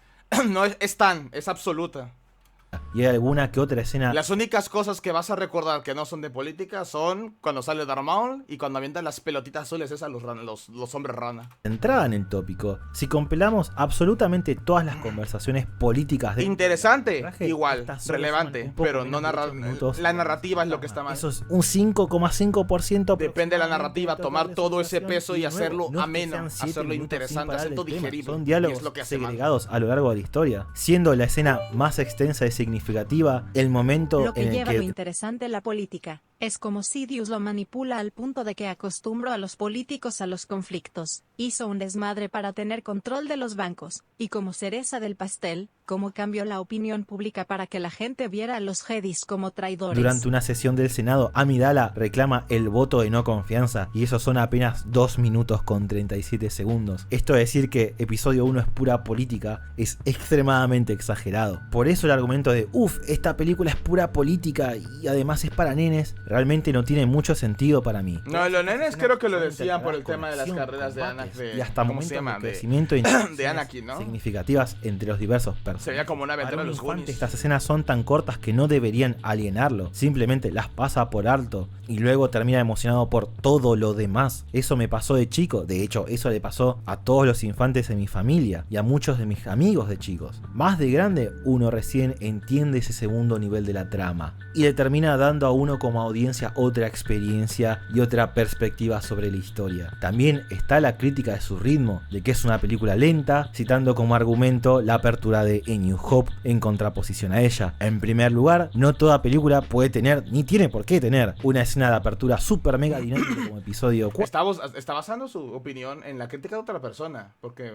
S1: No es absoluta.
S4: Y hay alguna que otra escena...
S1: Las únicas cosas que vas a recordar que no son de política son cuando sale Darth Maul y cuando avientan las pelotitas azules esas los hombres rana.
S4: Entrada en el tópico, si compilamos absolutamente todas las conversaciones políticas de...
S1: Interesante, igual, relevante, pero no la narrativa es lo que está mal.
S4: Eso es un 5,5%.
S1: Depende de la narrativa, tomar todo ese peso y hacerlo ameno, hacerlo interesante, hacerlo digerible.
S4: Son diálogos segregados a lo largo de la historia, siendo la escena más extensa y significativa el momento
S3: lo que
S4: en el
S3: lleva
S4: que...
S3: lo interesante la política. Es como Sidious lo manipula al punto de que acostumbró a los políticos a los conflictos. Hizo un desmadre para tener control de los bancos. Y como cereza del pastel, cómo cambió la opinión pública para que la gente viera a los Jedis como traidores.
S4: Durante una sesión del Senado, Amidala reclama el voto de no confianza y eso son apenas 2 minutos con 37 segundos. Esto de decir que episodio 1 es pura política es extremadamente exagerado. Por eso el argumento de esta película es pura política y además es para nenes, realmente no tiene mucho sentido para mí.
S1: No, los nenes creo que lo decían por el tema de las carreras de Anakin.
S4: Y hasta momentos de crecimiento
S1: de Anakin, ¿no?
S4: Significativas entre los diversos personajes.
S1: Se veía como una aventura de los Goonies.
S4: Estas escenas son tan cortas que no deberían alienarlo. Simplemente las pasa por alto y luego termina emocionado por todo lo demás. Eso me pasó de chico. De hecho, eso le pasó a todos los infantes de mi familia y a muchos de mis amigos de chicos. Más de grande, uno recién entiende ese segundo nivel de la trama y le termina dando a uno como audiencia otra experiencia y otra perspectiva sobre la historia. También está la crítica de su ritmo, de que es una película lenta, citando como argumento la apertura de A New Hope en contraposición a ella. En primer lugar, no toda película puede tener, ni tiene por qué tener, una escena de apertura super mega dinámica como episodio 4.
S1: Está basando su opinión en la crítica de otra persona, porque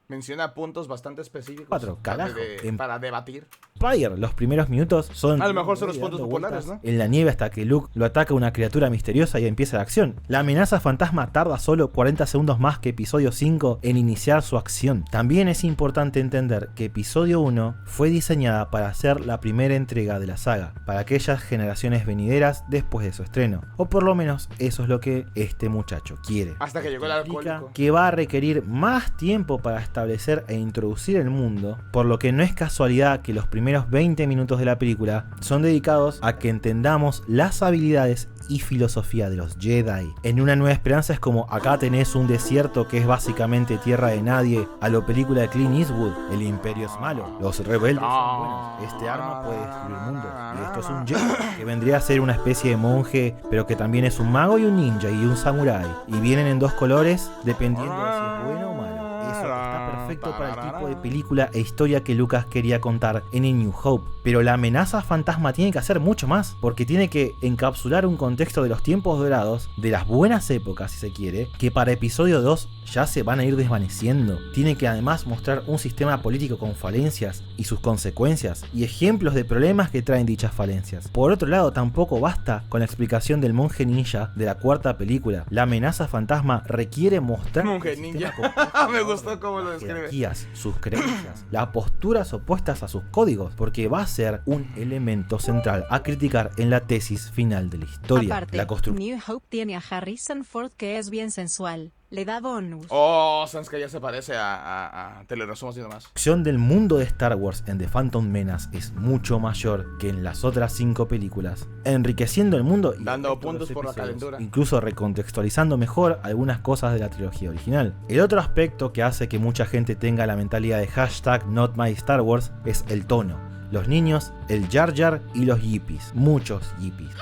S1: Menciona puntos bastante específicos
S4: 4, carajo.
S1: para debatir.
S4: Empire, los primeros minutos son...
S1: A lo mejor son los
S4: dando
S1: puntos populares,
S4: vueltas
S1: ¿no?
S4: en la nieve hasta que Luke lo ataca una criatura misteriosa y empieza la acción. La amenaza fantasma tarda solo 40 segundos más que episodio 5 en iniciar su acción. También es importante entender que episodio 1 fue diseñada para ser la primera entrega de la saga, para aquellas generaciones venideras después de su estreno. O por lo menos eso es lo que este muchacho quiere.
S1: Hasta que llegó el
S4: Implica
S1: alcohólico.
S4: que va a requerir más tiempo para establecer e introducir el mundo, por lo que no es casualidad que los primeros 20 minutos de la película son dedicados a que entendamos las habilidades y filosofía de los Jedi. En Una Nueva Esperanza es como acá tenés un desierto que es básicamente tierra de nadie, a lo película de Clint Eastwood, el imperio es malo, los rebeldes son buenos, este arma puede destruir mundos, y esto es un Jedi que vendría a ser una especie de monje, pero que también es un mago y un ninja y un samurái, y vienen en dos colores dependiendo de si es bueno o malo. Eso está perfecto para el tipo de película e historia que Lucas quería contar en A New Hope. Pero la amenaza fantasma tiene que hacer mucho más, porque tiene que encapsular un contexto de los tiempos dorados, de las buenas épocas si se quiere, que para episodio 2 ya se van a ir desvaneciendo. Tiene que además mostrar un sistema político con falencias y sus consecuencias, y ejemplos de problemas que traen dichas falencias. Por otro lado, tampoco basta con la explicación del monje ninja de la cuarta película. La amenaza fantasma requiere mostrar
S1: Monje
S4: el sistema
S1: ninja.
S4: complejo
S1: Me gustó cómo lo describe.
S4: jerarquías, sus creencias, las posturas opuestas a sus códigos, porque va a ser un elemento central a criticar en la tesis final de la historia.
S3: Aparte,
S4: La construcción
S3: New Hope tiene a Harrison Ford que es bien sensual. Le da bonus.
S1: Oh, sabes que ya se parece a te lo resumo así nomás.
S4: del mundo de Star Wars en The Phantom Menace es mucho mayor que en las otras 5 películas, enriqueciendo el mundo y
S1: Dando
S4: el resto de
S1: puntos
S4: los
S1: por la
S4: episodios,
S1: calentura.
S4: incluso recontextualizando mejor algunas cosas de la trilogía original. El otro aspecto que hace que mucha gente tenga la mentalidad de hashtag Not My Star Wars es el tono. Los niños, el Jar Jar y los yippies, muchos yippies.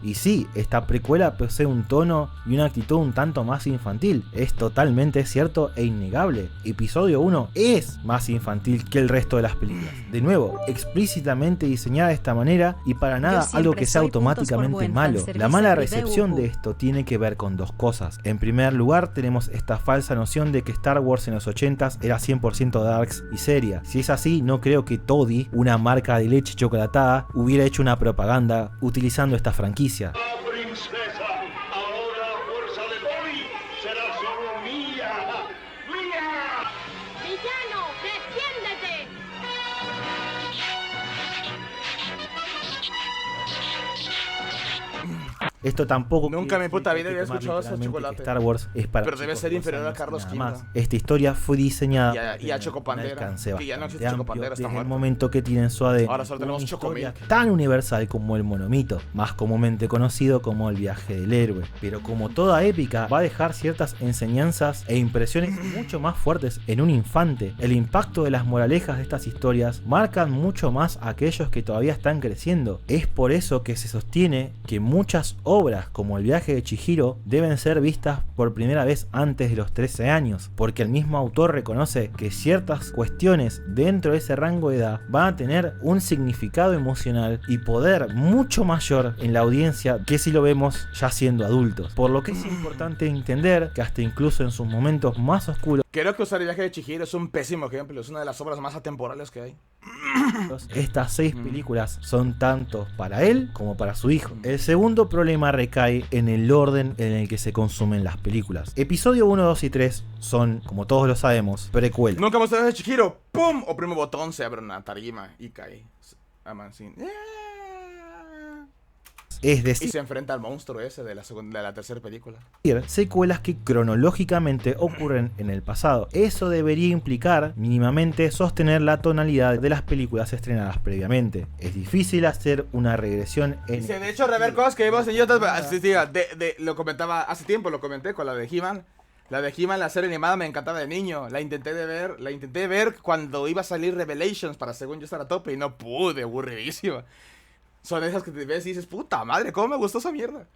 S4: Y sí, esta precuela posee un tono y una actitud un tanto más infantil. Es totalmente cierto e innegable. Episodio 1 es más infantil que el resto de las películas. De nuevo, explícitamente diseñada de esta manera y para nada
S3: siempre
S4: algo que sea
S3: soy puntos por
S4: automáticamente
S3: buen
S4: malo.
S3: fanservice
S4: La mala
S3: de
S4: recepción
S3: Ubu.
S4: de esto tiene que ver con dos cosas. En primer lugar, tenemos esta falsa noción de que Star Wars en los 80s era 100% darks y seria. Si es así, no creo que Toddy, una marca de leche chocolatada, hubiera hecho una propaganda utilizando esta franquicia.
S7: La princesa, ahora a fuerza de Bobby, será solo mía. ¡Mía!
S8: ¡Villano, defiéndete!
S4: Esto tampoco
S1: Nunca en mi
S4: quiere
S1: puta
S4: decir
S1: vida
S4: que
S1: había
S4: tomar
S1: escuchado ese
S4: literalmente
S1: chocolate.
S4: que Star Wars es para
S1: Pero debe
S4: chicos
S1: ser
S4: de 2
S1: inferior a
S4: años y
S1: Carlos
S4: nada
S1: V.
S4: más. Esta historia fue diseñada
S1: Y a
S4: para
S1: Choco
S4: tener
S1: Pantera,
S4: un alcance
S1: que ya no
S4: bastante
S1: existe Choco
S4: amplio
S1: Pantera, está
S4: desde el
S1: muerto.
S4: momento que tiene en su ADN
S1: Ahora solo tenemos
S4: una
S1: Chocomil.
S4: historia tan universal como el monomito, más comúnmente conocido como el viaje del héroe. Pero como toda épica, va a dejar ciertas enseñanzas e impresiones mucho más fuertes en un infante. El impacto de las moralejas de estas historias marcan mucho más a aquellos que todavía están creciendo. Es por eso que se sostiene que muchas obras como el viaje de Chihiro deben ser vistas por primera vez antes de los 13 años, porque el mismo autor reconoce que ciertas cuestiones dentro de ese rango de edad van a tener un significado emocional y poder mucho mayor en la audiencia que si lo vemos ya siendo adultos, por lo que es importante entender que hasta incluso en sus momentos más oscuros
S1: Creo que usar el viaje de Chihiro es un pésimo ejemplo. Es una de las obras más atemporales que hay.
S4: estas 6 películas son tanto para él como para su hijo. El segundo problema recae en el orden en el que se consumen las películas. Episodio 1, 2 y 3 son, como todos lo sabemos, precuelas.
S1: Nunca mostré el viaje de Chihiro. ¡Pum! Oprime botón, se abre una tarima y cae. Amancín.
S4: Es
S1: Y
S4: decir,
S1: se enfrenta al monstruo ese de la tercera película.
S4: secuelas que cronológicamente ocurren en el pasado. Eso debería implicar mínimamente sostener la tonalidad de las películas estrenadas previamente. Es difícil hacer una regresión en...
S1: Sí, de hecho, rever cosas que vimos en YouTube. Lo comentaba hace tiempo, lo comenté con la de He-Man. La de He-Man, la serie animada, me encantaba de niño. La intenté ver cuando iba a salir Revelations para según yo estar a tope y no pude, aburridísima. Son esas que te ves y dices, puta madre, cómo me gustó esa mierda.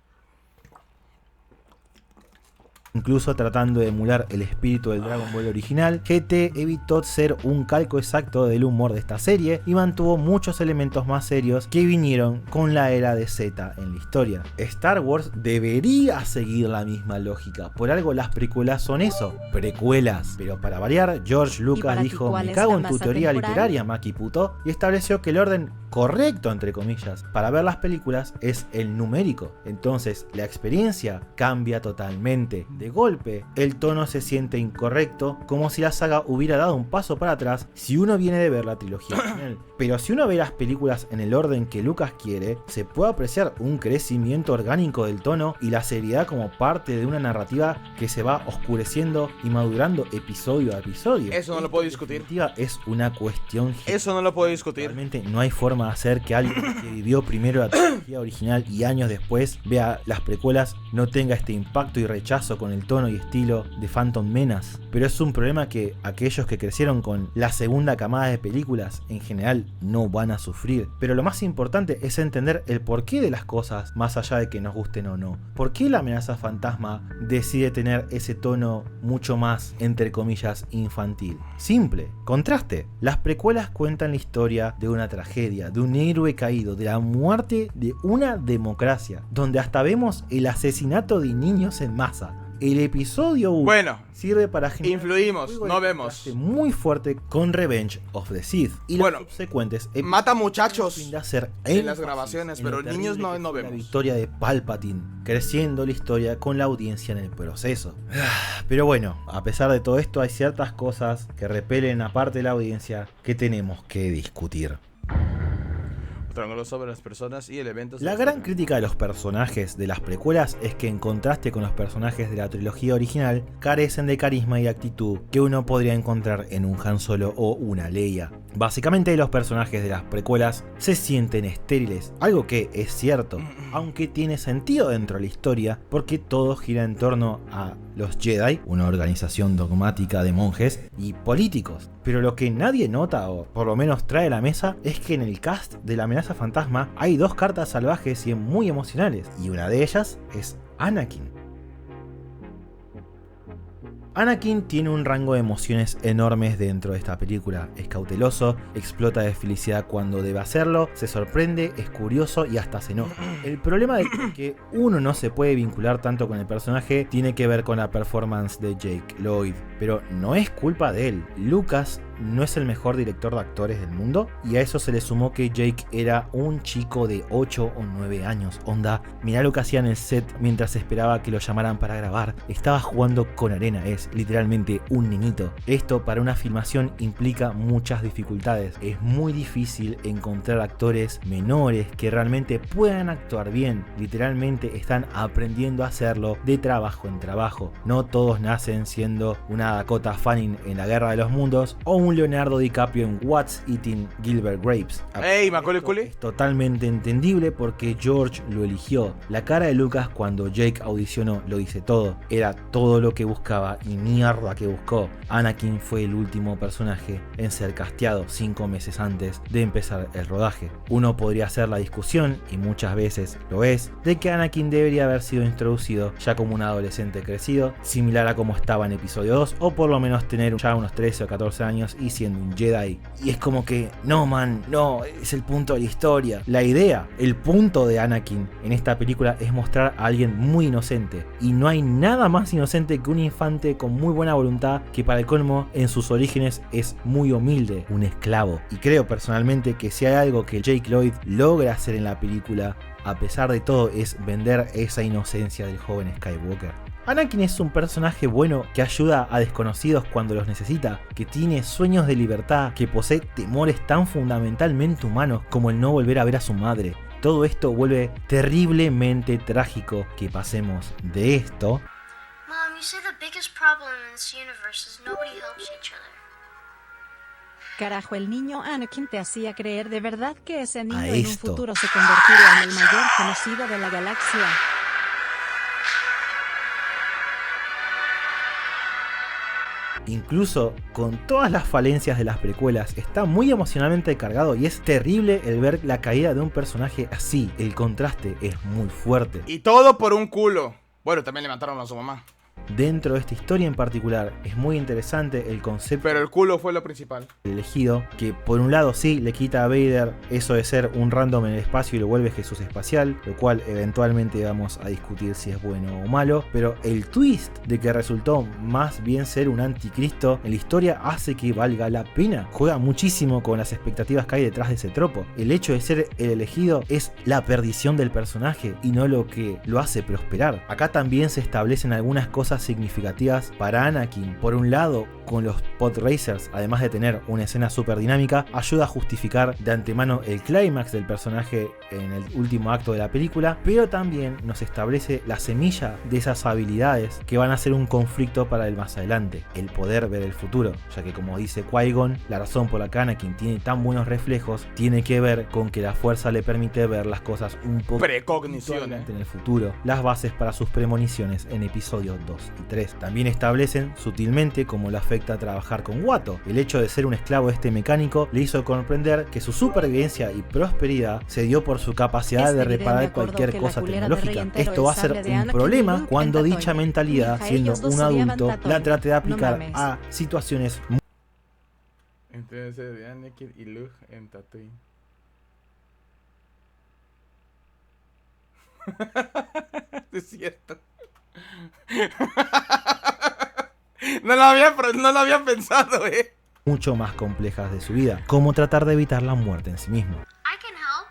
S4: Incluso tratando de emular el espíritu del Dragon Ball original, GT evitó ser un calco exacto del humor de esta serie y mantuvo muchos elementos más serios que vinieron con la era de Z en la historia. Star Wars debería seguir la misma lógica, por algo las precuelas son eso, precuelas. Pero para variar, George Lucas dijo: me cago en tu teoría literaria, Maki puto, y estableció que el orden correcto, entre comillas, para ver las películas es el numérico. Entonces la experiencia cambia totalmente. De golpe, el tono se siente incorrecto, como si la saga hubiera dado un paso para atrás si uno viene de ver la trilogía original. Pero si uno ve las películas en el orden que Lucas quiere, se puede apreciar un crecimiento orgánico del tono y la seriedad como parte de una narrativa que se va oscureciendo y madurando episodio a episodio.
S1: Eso no lo puedo discutir.
S4: Es una cuestión.
S1: Eso no lo puedo discutir.
S4: Realmente no hay forma de hacer que alguien que vivió primero la trilogía original y años después vea las precuelas no tenga este impacto y rechazo con el tono y estilo de Phantom Menace. Pero es un problema que aquellos que crecieron con la segunda camada de películas en general no van a sufrir. Pero lo más importante es entender el porqué de las cosas, más allá de que nos gusten o no. ¿Por qué la amenaza fantasma decide tener ese tono mucho más, entre comillas, infantil? Simple, contraste. Las precuelas cuentan la historia de una tragedia, de un héroe caído, de la muerte de una democracia, donde hasta vemos el asesinato de niños en masa. El episodio 1 sirve para generar
S1: influimos, no vemos
S4: muy fuerte con Revenge of the Sith y los subsecuentes
S1: mata muchachos
S4: de hacer
S1: en las grabaciones, pero niños no vemos.
S4: La victoria de Palpatine, creciendo la historia con la audiencia en el proceso. Pero bueno, a pesar de todo esto hay ciertas cosas que repelen a parte de la audiencia que tenemos que discutir.
S1: Sobre las personas y el evento.
S4: La gran crítica de los personajes de las precuelas es que, en contraste con los personajes de la trilogía original, carecen de carisma y actitud que uno podría encontrar en un Han Solo o una Leia. Básicamente, los personajes de las precuelas se sienten estériles, algo que es cierto, aunque tiene sentido dentro de la historia, porque todo gira en torno a los Jedi, una organización dogmática de monjes y políticos. Pero lo que nadie nota, o por lo menos trae a la mesa, es que en el cast de la amenaza fantasma hay dos cartas salvajes y muy emocionales, y una de ellas es Anakin. Anakin tiene un rango de emociones enormes dentro de esta película. Es cauteloso, explota de felicidad cuando debe hacerlo, se sorprende, es curioso y hasta se enoja. El problema de que uno no se puede vincular tanto con el personaje tiene que ver con la performance de Jake Lloyd, pero no es culpa de él. Lucas no es el mejor director de actores del mundo, y a eso se le sumó que Jake era un chico de 8 o 9 años. Onda, mirá lo que hacía en el set mientras esperaba que lo llamaran para grabar. Estaba jugando con arena, es literalmente un niñito. Esto para una filmación implica muchas dificultades. Es muy difícil encontrar actores menores que realmente puedan actuar bien. Literalmente están aprendiendo a hacerlo de trabajo en trabajo. No todos nacen siendo una Dakota Fanning en La Guerra de los Mundos o un Leonardo DiCaprio en What's Eating Gilbert Grapes.
S1: ¡Ey, Macaulay Culkin!
S4: Es totalmente entendible porque George lo eligió. La cara de Lucas cuando Jake audicionó lo dice todo. Era todo lo que buscaba y mierda que buscó. Anakin fue el último personaje en ser casteado 5 meses antes de empezar el rodaje. Uno podría hacer la discusión, y muchas veces lo es, de que Anakin debería haber sido introducido ya como un adolescente crecido, similar a como estaba en episodio 2, o por lo menos tener ya unos 13 o 14 años y siendo un Jedi. Y es como que, no man, no, es el punto de la historia. La idea, el punto de Anakin en esta película es mostrar a alguien muy inocente. Y no hay nada más inocente que un infante con muy buena voluntad que, para el colmo, en sus orígenes es muy humilde, un esclavo. Y creo personalmente que si hay algo que Jake Lloyd logra hacer en la película, a pesar de todo, es vender esa inocencia del joven Skywalker. Anakin es un personaje bueno que ayuda a desconocidos cuando los necesita, que tiene sueños de libertad, que posee temores tan fundamentalmente humanos como el no volver a ver a su madre. Todo esto vuelve terriblemente trágico que pasemos de esto.
S9: Mom, you say the biggest problem in this universe is nobody helps each other.
S3: Carajo, el niño Anakin te hacía creer de verdad que ese niño
S4: A
S3: en un
S4: esto.
S3: futuro se convertiría en el mayor conocido de la galaxia.
S4: Incluso con todas las falencias de las precuelas, está muy emocionalmente cargado y es terrible el ver la caída de un personaje así. El contraste es muy fuerte.
S1: Y todo por un culo. Bueno, también le mataron a su mamá.
S4: Dentro de esta historia en particular es muy interesante el concepto.
S1: Pero el culo fue lo principal.
S4: Elegido, que por un lado sí le quita a Vader eso de ser un random en el espacio y lo vuelve Jesús espacial, lo cual eventualmente vamos a discutir si es bueno o malo, pero el twist de que resultó más bien ser un anticristo en la historia hace que valga la pena. Juega muchísimo con las expectativas que hay detrás de ese tropo. El hecho de ser el elegido es la perdición del personaje y no lo que lo hace prosperar. Acá también se establecen algunas cosas significativas para Anakin. Por un lado, con los pod racers, además de tener una escena súper dinámica, ayuda a justificar de antemano el clímax del personaje en el último acto de la película, pero también nos establece la semilla de esas habilidades que van a ser un conflicto para el más adelante, el poder ver el futuro, ya que como dice Qui-Gon, la razón por la que Anakin tiene tan buenos reflejos tiene que ver con que la fuerza le permite ver las cosas un poco
S1: precognición
S4: en el futuro, las bases para sus premoniciones en episodios 2 y 3. También establecen sutilmente cómo lo afecta a trabajar con Watto. El hecho de ser un esclavo de este mecánico le hizo comprender que su supervivencia y prosperidad se dio por su capacidad de reparar cualquier cosa tecnológica. Esto va a ser un problema cuando dicha mentalidad, siendo un adulto, la trate de aplicar a situaciones muy...
S1: Entonces de Anakin y Luke en Tatooine. Es cierto. No lo había pensado,
S4: mucho más complejas de su vida, como tratar de evitar la muerte en sí mismo.
S9: I can help.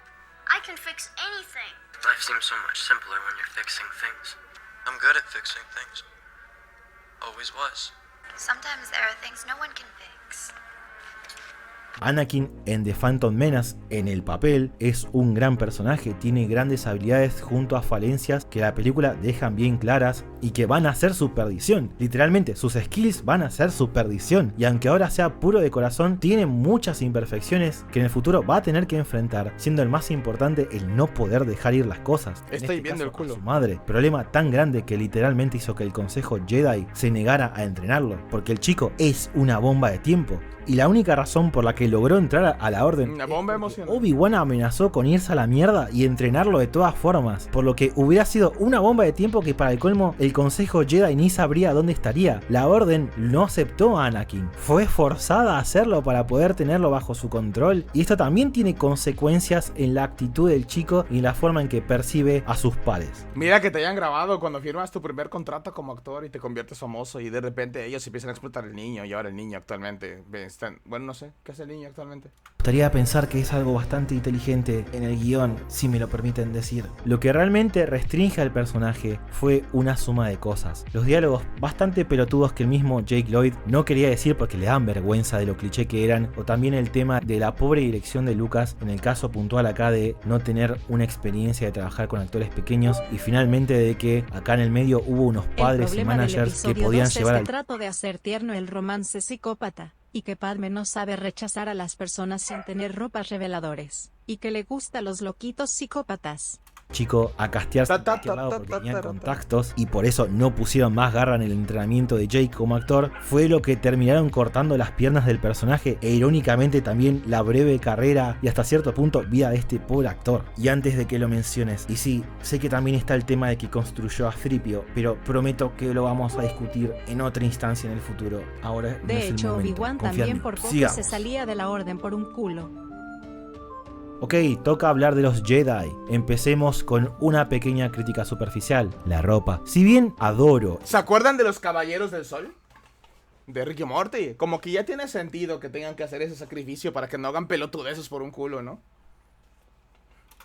S9: I can fix anything.
S2: Life seems so much simpler when you're fixing things. I'm good at fixing things. Always was.
S9: Sometimes there are things no one can fix.
S4: Anakin en The Phantom Menace, en el papel, es un gran personaje, tiene grandes habilidades junto a falencias que la película dejan bien claras y que van a ser su perdición. Literalmente, sus skills van a ser su perdición, y aunque ahora sea puro de corazón, tiene muchas imperfecciones que en el futuro va a tener que enfrentar, siendo el más importante el no poder dejar ir las cosas.
S1: Estoy viendo el culo.
S4: Su madre, problema tan grande que literalmente hizo que el Consejo Jedi se negara a entrenarlo, porque el chico es una bomba de tiempo. Y la única razón por la que logró entrar a la orden,
S1: una bomba emocional.
S4: Obi-Wan amenazó con irse a la mierda y entrenarlo de todas formas, por lo que hubiera sido una bomba de tiempo que para el colmo el Consejo Jedi ni sabría dónde estaría. La orden no aceptó a Anakin, fue forzada a hacerlo para poder tenerlo bajo su control, y esto también tiene consecuencias en la actitud del chico y en la forma en que percibe a sus pares.
S1: Mira que te hayan grabado cuando firmas tu primer contrato como actor y te conviertes famoso, y de repente ellos empiezan a explotar el niño, y ahora el niño actualmente bueno, no sé, ¿qué hace el niño actualmente?
S4: Me gustaría pensar que es algo bastante inteligente en el guión, si me lo permiten decir. Lo que realmente restringe al personaje fue una suma de cosas. Los diálogos bastante pelotudos que el mismo Jake Lloyd no quería decir porque le dan vergüenza de lo cliché que eran, o también el tema de la pobre dirección de Lucas, en el caso puntual acá de no tener una experiencia de trabajar con actores pequeños, y finalmente de que acá en el medio hubo unos padres y managers que podían llevar al
S3: trato de hacer tierno el romance psicópata, y que Padme no sabe rechazar a las personas sin tener ropas reveladores, y que le gusta los loquitos psicópatas.
S4: Chico a castearse en cualquier lado porque tenían contactos, y por eso no pusieron más garra en el entrenamiento de Jake como actor, fue lo que terminaron cortando las piernas del personaje e irónicamente también la breve carrera y hasta cierto punto vida de este pobre actor. Y antes de que lo menciones, y sí, sé que también está el tema de que construyó a Threepio, pero prometo que lo vamos a discutir en otra instancia en el futuro. Ahora no
S3: de
S4: es el
S3: hecho,
S4: momento.
S3: Obi-Wan también por poco se salía de la orden por un culo.
S4: Ok, toca hablar de los Jedi. Empecemos con una pequeña crítica superficial: la ropa. Si bien adoro...
S1: ¿Se acuerdan de los Caballeros del Sol? De Rick y Morty. Como que ya tiene sentido que tengan que hacer ese sacrificio para que no hagan pelotudeces por un culo, ¿no?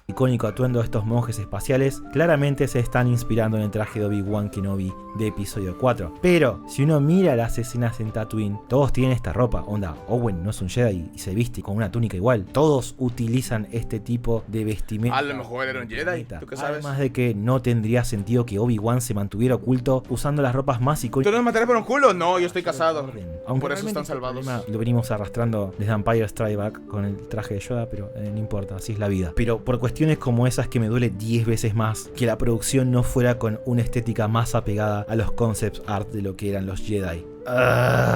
S4: Icónico atuendo de estos monjes espaciales, claramente se están inspirando en el traje de Obi-Wan Kenobi de episodio 4. Pero, si uno mira las escenas en Tatooine, todos tienen esta ropa. Onda, Owen no es un Jedi y se viste con una túnica igual. Todos utilizan este tipo de vestimenta.
S1: A lo mejor era un Jedi, ¿tú qué sabes?
S4: Además de que no tendría sentido que Obi-Wan se mantuviera oculto usando las ropas más icónicas.
S1: ¿Tú no me mataré por un culo? No, yo estoy casado.
S4: Aunque
S1: por eso están salvados.
S4: Lo venimos arrastrando desde Empire Strikes Back con el traje de Yoda, pero no importa, así es la vida. Pero por cuestiones como esas que me duele 10 veces más que la producción no fuera con una estética más apegada a los concept art de lo que eran los Jedi.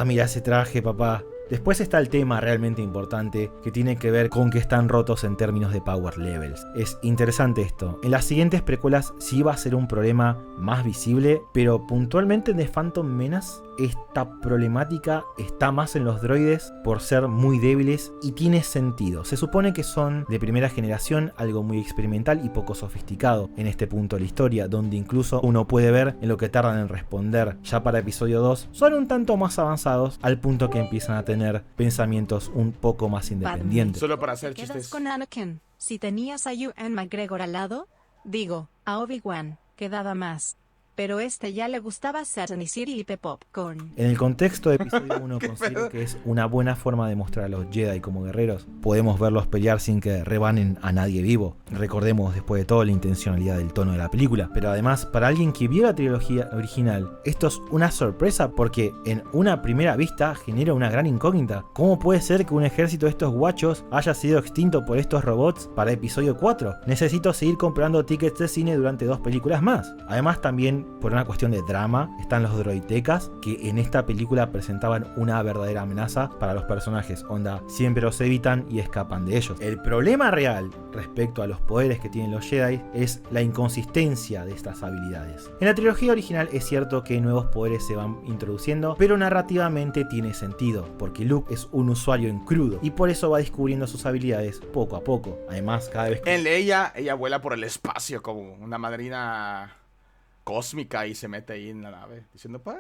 S4: Mira ese traje, papá. Después está el tema realmente importante que tiene que ver con que están rotos en términos de power levels. Es interesante esto. En las siguientes precuelas sí va a ser un problema más visible, pero puntualmente en The Phantom Menace esta problemática está más en los droides por ser muy débiles y tiene sentido. Se supone que son de primera generación, algo muy experimental y poco sofisticado en este punto de la historia, donde incluso uno puede ver en lo que tardan en responder. Ya para episodio 2 son un tanto más avanzados al punto que empiezan a tener pensamientos un poco más independientes.
S1: Solo para hacer
S3: ¿Quedas
S1: chistes.
S3: con Anakin? Si tenías a Ewan McGregor al lado, digo, a Obi-Wan, quedaba más. Pero ya le gustaba Saturn City y Popcorn.
S4: En el contexto de episodio 1 considero que es una buena forma de mostrar a los Jedi como guerreros. Podemos verlos pelear sin que rebanen a nadie vivo. Recordemos después de todo la intencionalidad del tono de la película. Pero además, para alguien que vio la trilogía original, esto es una sorpresa porque en una primera vista genera una gran incógnita. ¿Cómo puede ser que un ejército de estos guachos haya sido extinto por estos robots para episodio 4? Necesito seguir comprando tickets de cine durante 2 películas más. Además también, por una cuestión de drama, están los droidtecas, que en esta película presentaban una verdadera amenaza para los personajes. Onda, siempre los evitan y escapan de ellos. El problema real respecto a los poderes que tienen los Jedi es la inconsistencia de estas habilidades. En la trilogía original es cierto que nuevos poderes se van introduciendo, pero narrativamente tiene sentido, porque Luke es un usuario en crudo y por eso va descubriendo sus habilidades poco a poco. Además, cada vez que...
S1: En Leia, ella vuela por el espacio como una madrina cósmica y se mete ahí en la nave diciendo, pues,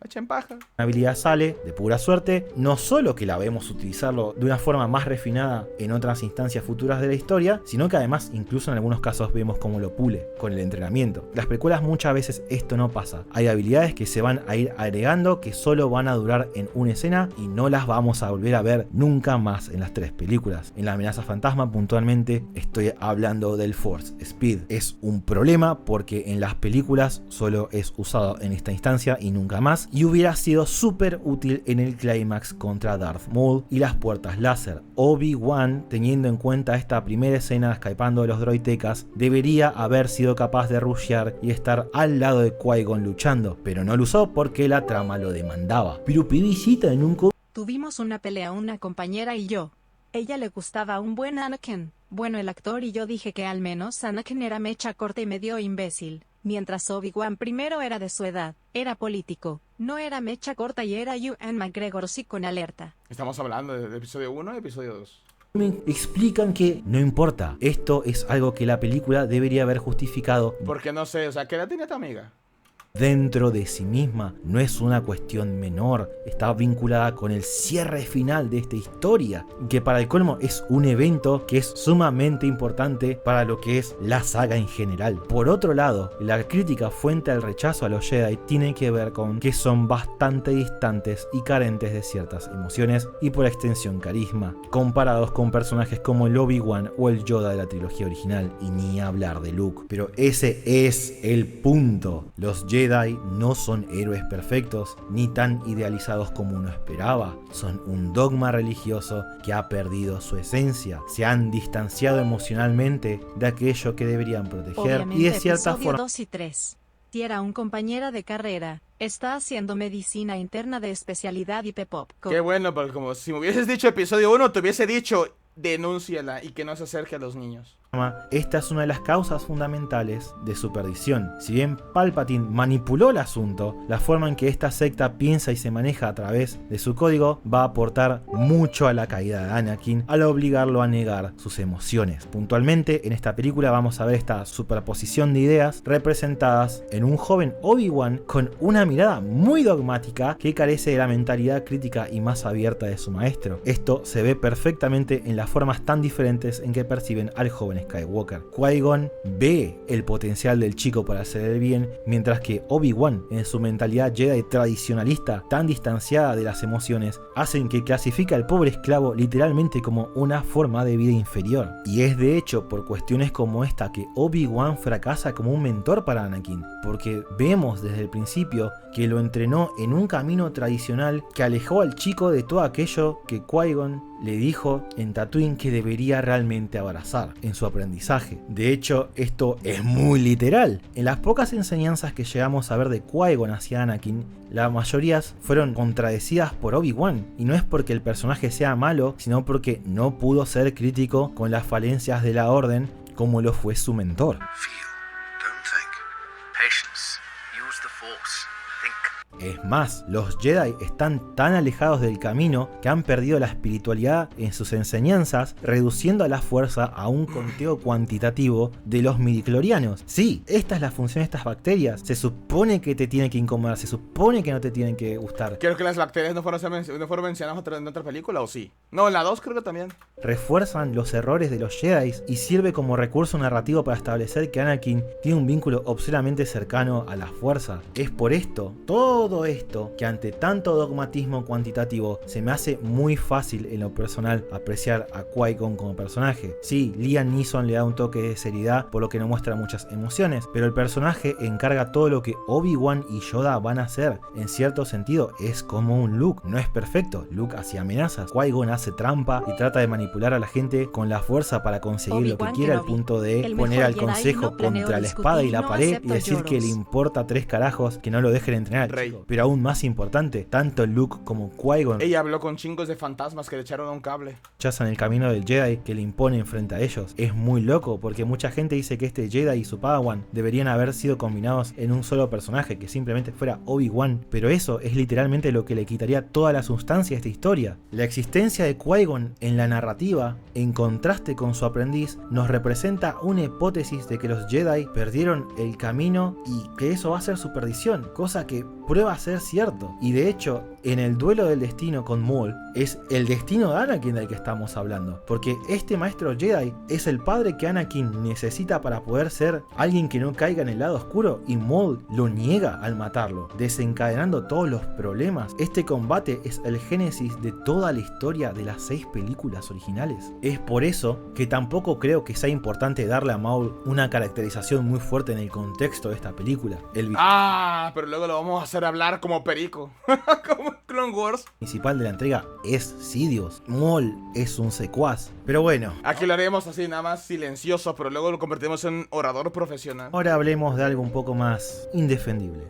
S1: echen paja.
S4: Una habilidad sale de pura suerte, no solo que la vemos utilizarlo de una forma más refinada en otras instancias futuras de la historia, sino que además incluso en algunos casos vemos cómo lo pule con el entrenamiento. Las precuelas muchas veces esto no pasa. Hay habilidades que se van a ir agregando que solo van a durar en una escena y no las vamos a volver a ver nunca más en las 3 películas. En la amenaza fantasma puntualmente estoy hablando del Force Speed. Es un problema porque en las películas solo es usado en esta instancia y nunca más. Y hubiera sido súper útil en el clímax contra Darth Maul y las puertas láser. Obi-Wan, teniendo en cuenta esta primera escena escapando de los droidtecas, debería haber sido capaz de rushear y estar al lado de Qui-Gon luchando, pero no lo usó porque la trama lo demandaba. Pero pibicita en un...
S3: Tuvimos una pelea una compañera y yo. Ella le gustaba un buen Anakin, bueno el actor y yo dije que al menos Anakin era mecha corta y medio imbécil. Mientras Obi-Wan primero era de su edad, era político, no era mecha corta y era Ewan McGregor sí con alerta.
S1: Estamos hablando de episodio 1 y episodio 2.
S4: Explican que no importa, esto es algo que la película debería haber justificado.
S1: Porque no sé, o sea, ¿qué edad tenía tu amiga?
S4: Dentro de sí misma, no es una cuestión menor, está vinculada con el cierre final de esta historia, que para el colmo es un evento que es sumamente importante para lo que es la saga en general. Por otro lado, la crítica fuente al rechazo a los Jedi tiene que ver con que son bastante distantes y carentes de ciertas emociones y por extensión carisma, comparados con personajes como el Obi-Wan o el Yoda de la trilogía original, y ni hablar de Luke. Pero ese es el punto, los Jedi no son héroes perfectos ni tan idealizados como uno esperaba. Son un dogma religioso que ha perdido su esencia. Se han distanciado emocionalmente de aquello que deberían proteger.
S3: Obviamente,
S4: y de cierta
S3: episodio
S4: forma
S3: 2 y 3. Si era un compañera de carrera, está haciendo medicina interna de especialidad y Popcorn.
S1: Qué bueno, porque como si me hubieses dicho episodio 1, te hubiese dicho denúnciala y que no se acerque a los niños.
S4: Esta es una de las causas fundamentales de su perdición. Si bien Palpatine manipuló el asunto, la forma en que esta secta piensa y se maneja a través de su código va a aportar mucho a la caída de Anakin al obligarlo a negar sus emociones. Puntualmente, en esta película vamos a ver esta superposición de ideas representadas en un joven Obi-Wan con una mirada muy dogmática que carece de la mentalidad crítica y más abierta de su maestro. Esto se ve perfectamente en las formas tan diferentes en que perciben al joven Skywalker. Qui-Gon ve el potencial del chico para hacer el bien, mientras que Obi-Wan, en su mentalidad Jedi tradicionalista tan distanciada de las emociones, hacen que clasifica al pobre esclavo literalmente como una forma de vida inferior. Y es de hecho por cuestiones como esta que Obi-Wan fracasa como un mentor para Anakin, porque vemos desde el principio que lo entrenó en un camino tradicional que alejó al chico de todo aquello que Qui-Gon le dijo en Tatooine que debería realmente abrazar en su aprendizaje. De hecho, esto es muy literal. En las pocas enseñanzas que llegamos a ver de Qui-Gon hacia Anakin, la mayoría fueron contradecidas por Obi-Wan, y no es porque el personaje sea malo, sino porque no pudo ser crítico con las falencias de la Orden como lo fue su mentor.
S5: Feel, don't think. Patience. Use the Force. Think.
S4: Es más, los Jedi están tan alejados del camino que han perdido la espiritualidad en sus enseñanzas, reduciendo a la fuerza a un conteo cuantitativo de los midichlorianos. Sí, esta es la función de estas bacterias. Se supone que te tienen que incomodar, se supone que no te tienen que gustar.
S1: Creo que las bacterias no fueron mencionadas en otra película, ¿o sí? No, en la 2 creo que también.
S4: Refuerzan los errores de los Jedi y sirve como recurso narrativo para establecer que Anakin tiene un vínculo obscenamente cercano a la fuerza. Es por esto, todo esto, que ante tanto dogmatismo cuantitativo se me hace muy fácil en lo personal apreciar a Qui-Gon como personaje. Sí, Liam Neeson le da un toque de seriedad por lo que no muestra muchas emociones, pero el personaje encarga todo lo que Obi-Wan y Yoda van a hacer. En cierto sentido es como un Luke, no es perfecto. Luke hace amenazas, Qui-Gon hace trampa y trata de manipular a la gente con la fuerza para conseguir lo que quiera, al punto de poner al consejo contra la espada y la pared y decir que le importa 3 carajos que no lo dejen entrenar. Pero aún más importante, tanto Luke como Qui-Gon
S1: ella habló con chingos de fantasmas que le echaron a un cable.
S4: rechazan el camino del Jedi que le imponen frente a ellos. Es muy loco porque mucha gente dice que este Jedi y su Padawan deberían haber sido combinados en un solo personaje, que simplemente fuera Obi-Wan, pero eso es literalmente lo que le quitaría toda la sustancia a esta historia. La existencia de Qui-Gon en la narrativa, en contraste con su aprendiz, nos representa una hipótesis de que los Jedi perdieron el camino y que eso va a ser su perdición, cosa que prueba a ser cierto. Y de hecho, en el duelo del destino con Maul, es el destino de Anakin del que estamos hablando, porque este maestro Jedi es el padre que Anakin necesita para poder ser alguien que no caiga en el lado oscuro, y Maul lo niega al matarlo, desencadenando todos los problemas. Este combate es el génesis de toda la historia de las 6 películas originales. Es por eso que tampoco creo que sea importante darle a Maul una caracterización muy fuerte en el contexto de esta película.
S1: Pero luego lo vamos a hacer hablar como perico. Como Clone Wars.
S4: El principal de la entrega es Sidious. Maul es un secuaz. Pero bueno,
S1: aquí lo haremos así nada más silencioso, pero luego lo convertimos en un orador profesional.
S4: Ahora hablemos de algo un poco más indefendible.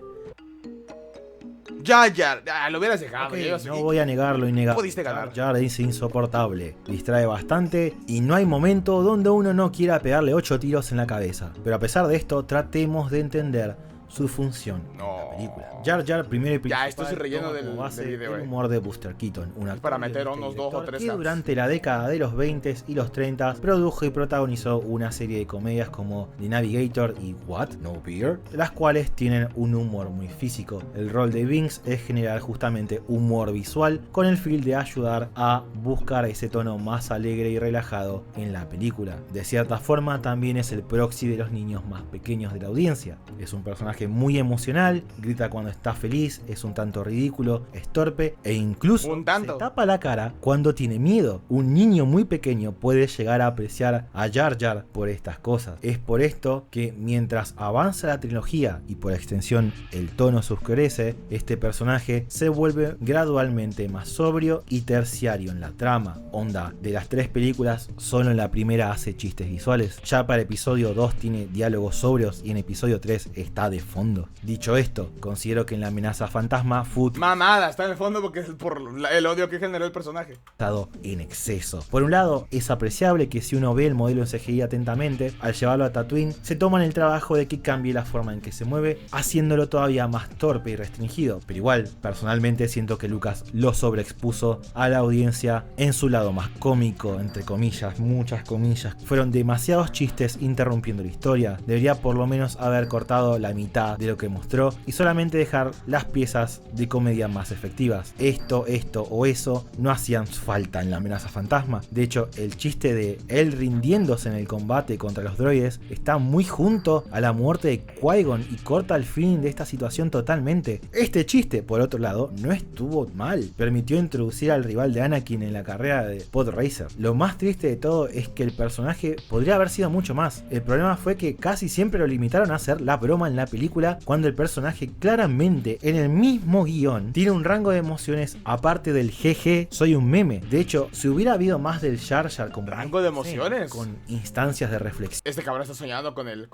S1: Jar Jar, lo hubieras dejado.
S4: Okay, no voy a negar lo innegable.
S1: Pudiste ganar.
S4: Jar Jar es insoportable, distrae bastante y no hay momento donde uno no quiera pegarle 8 tiros en la cabeza. Pero a pesar de esto, tratemos de entender su función en la película. Jar Jar, primero y principal,
S1: esto es el relleno del video,
S4: el humor de Buster Keaton, un actor
S1: para meter unos 2 o 3
S4: que durante la década de los 20 y los 30 produjo y protagonizó una serie de comedias como The Navigator y What? No Beer, las cuales tienen un humor muy físico. El rol de Binks es generar justamente humor visual con el fin de ayudar a buscar ese tono más alegre y relajado en la película. De cierta forma también es el proxy de los niños más pequeños de la audiencia. Es un personaje muy emocional, grita cuando está feliz, es un tanto ridículo, es torpe e incluso se tapa la cara cuando tiene miedo. Un niño muy pequeño puede llegar a apreciar a Jar Jar por estas cosas. Es por esto que mientras avanza la trilogía y por extensión el tono se oscurece, este personaje se vuelve gradualmente más sobrio y terciario en la trama. Onda, de las 3 películas, solo en la primera hace chistes visuales. Ya para episodio 2 tiene diálogos sobrios y en episodio 3 está de fondo. Dicho esto, considero que en la amenaza fantasma Food
S1: mamada, está en el fondo porque es por el odio que generó el personaje.
S4: Estado en exceso. Por un lado, es apreciable que si uno ve el modelo en CGI atentamente, al llevarlo a Tatooine, se toman el trabajo de que cambie la forma en que se mueve, haciéndolo todavía más torpe y restringido. Pero igual, personalmente siento que Lucas lo sobreexpuso a la audiencia en su lado más cómico, entre comillas, muchas comillas. Fueron demasiados chistes interrumpiendo la historia. Debería por lo menos haber cortado la mitad de lo que mostró y solamente dejar las piezas de comedia más efectivas. Esto o eso no hacían falta en la amenaza fantasma. De hecho, el chiste de él rindiéndose en el combate contra los droides está muy junto a la muerte de Qui-Gon y corta el fin de esta situación totalmente. Este chiste, por otro lado, no estuvo mal. Permitió introducir al rival de Anakin en la carrera de Pod Racer. Lo más triste de todo es que el personaje podría haber sido mucho más. El problema fue que casi siempre lo limitaron a hacer la broma en la película. película cuando el personaje claramente en el mismo guión tiene un rango de emociones aparte del jeje, soy un meme. De hecho, si hubiera habido más del Jar Jar como
S1: rango de emociones,
S4: con instancias de reflexión,
S1: este cabrón está soñando con el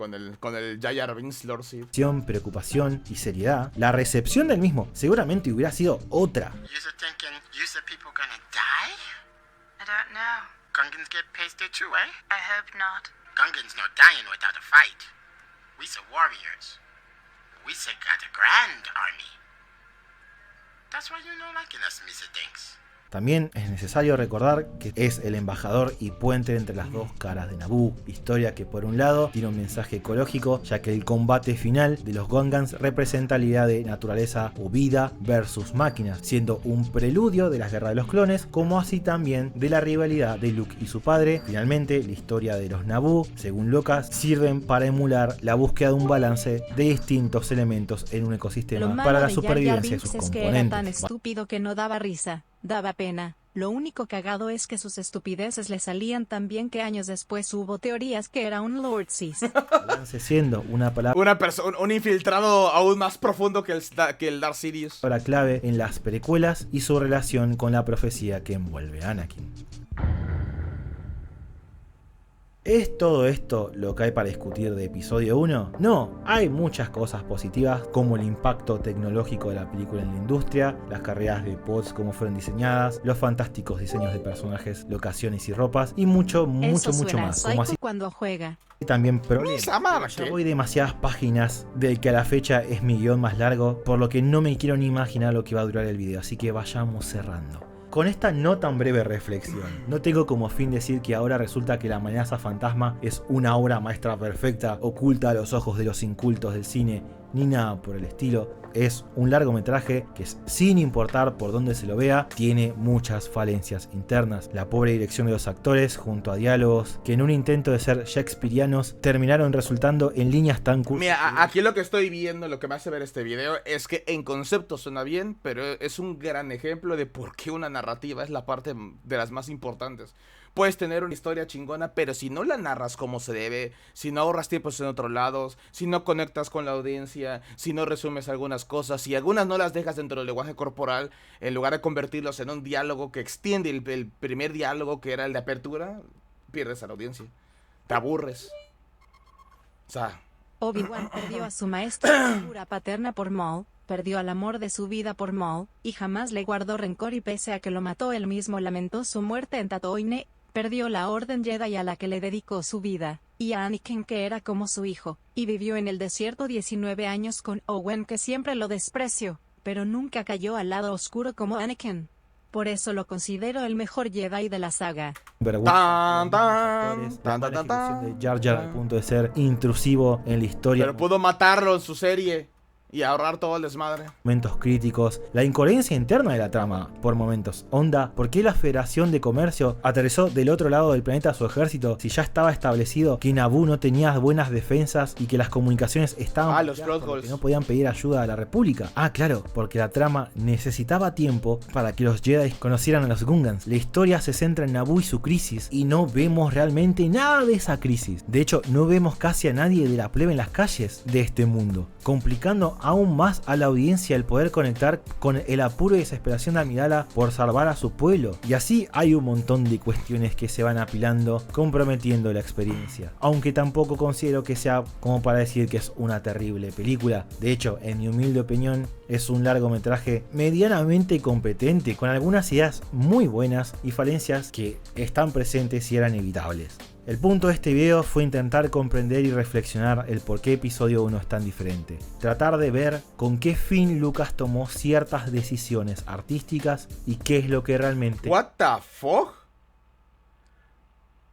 S1: Jar Jar Binks Lord Sid,
S4: preocupación y seriedad, la recepción del mismo seguramente hubiera sido otra.
S9: I don't know.
S10: Gungans get pasted too, eh?
S9: I hope not.
S10: Gungans no dying without a fight. We's a warriors. We's a got a grand army. That's why you no liking us, Mr. Dinks.
S4: También es necesario recordar que es el embajador y puente entre las dos caras de Naboo, historia que por un lado tiene un mensaje ecológico, ya que el combate final de los Gungans representa la idea de naturaleza o vida versus máquinas, siendo un preludio de las guerras de los clones, como así también de la rivalidad de Luke y su padre. Finalmente, la historia de los Naboo, según Lucas, sirven para emular la búsqueda de un balance de distintos elementos en un ecosistema para la supervivencia de sus componentes.
S3: Que era tan estúpido que no daba risa. Daba pena. Lo único cagado es que sus estupideces le salían tan bien que años después hubo teorías que era un Lord Sis.
S4: Balance siendo una palabra,
S1: un infiltrado aún más profundo que el Darth Sidious.
S4: Palabra clave en las precuelas y su relación con la profecía que envuelve a Anakin. ¿Es todo esto lo que hay para discutir de episodio 1? No, hay muchas cosas positivas como el impacto tecnológico de la película en la industria, las carreras de pods como fueron diseñadas, los fantásticos diseños de personajes, locaciones y ropas y mucho más. Como así
S3: cuando juega.
S4: También problemas. Ya voy demasiadas páginas del que a la fecha es mi guión más largo, por lo que no me quiero ni imaginar lo que va a durar el video, así que vayamos cerrando. Con esta no tan breve reflexión, no tengo como fin decir que ahora resulta que La amenaza fantasma es una obra maestra perfecta, oculta a los ojos de los incultos del cine, ni nada por el estilo. Es un largometraje que, sin importar por dónde se lo vea, tiene muchas falencias internas. La pobre dirección de los actores, junto a diálogos que en un intento de ser shakespearianos terminaron resultando en líneas tan cursis.
S1: Mira, aquí lo que estoy viendo, lo que me hace ver este video, es que en concepto suena bien, pero es un gran ejemplo de por qué una narrativa es la parte de las más importantes. Puedes tener una historia chingona, pero si no la narras como se debe, si no ahorras tiempos en otros lados, si no conectas con la audiencia, si no resumes algunas cosas, si algunas no las dejas dentro del lenguaje corporal, en lugar de convertirlos en un diálogo que extiende el primer diálogo que era el de apertura, pierdes a la audiencia. Te aburres. O sea...
S3: Obi-Wan perdió a su maestra figura paterna por Maul, perdió al amor de su vida por Maul, y jamás le guardó rencor y pese a que lo mató él mismo lamentó su muerte en Tatooine. Perdió la Orden Jedi a la que le dedicó su vida, y a Anakin que era como su hijo, y vivió en el desierto 19 años con Owen que siempre lo despreció, pero nunca cayó al lado oscuro como Anakin. Por eso lo considero el mejor Jedi de la saga.
S4: La ejecución de Jar Jar al punto de ser intrusivo en la historia.
S1: Pero pudo matarlo en su serie y ahorrar todo el desmadre.
S4: Momentos críticos, la incoherencia interna de la trama, por momentos. Onda, ¿por qué la Federación de Comercio aterrizó del otro lado del planeta a su ejército si ya estaba establecido que Naboo no tenía buenas defensas y que las comunicaciones estaban
S1: los protocolos,
S4: que no podían pedir ayuda a la República? Ah, claro, porque la trama necesitaba tiempo para que los Jedi conocieran a los Gungans. La historia se centra en Naboo y su crisis y no vemos realmente nada de esa crisis. De hecho, no vemos casi a nadie de la plebe en las calles de este mundo, complicando aún más a la audiencia el poder conectar con el apuro y desesperación de Amidala por salvar a su pueblo. Y así hay un montón de cuestiones que se van apilando, comprometiendo la experiencia. Aunque tampoco considero que sea como para decir que es una terrible película. De hecho, en mi humilde opinión, es un largometraje medianamente competente, con algunas ideas muy buenas y falencias que están presentes y eran evitables. El punto de este video fue intentar comprender y reflexionar el por qué episodio 1 es tan diferente. Tratar de ver con qué fin Lucas tomó ciertas decisiones artísticas y qué es lo que realmente...
S1: What the fuck?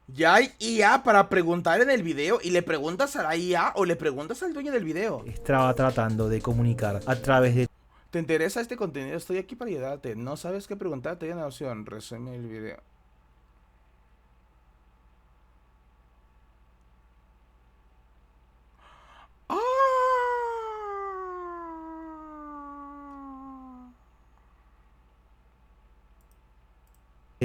S1: Ya hay IA para preguntar en el video y le preguntas a la IA o le preguntas al dueño del video.
S4: Estaba tratando de comunicar a través de...
S1: ¿Te interesa este contenido? Estoy aquí para ayudarte. ¿No sabes qué preguntar? Te doy una opción. Resume el video.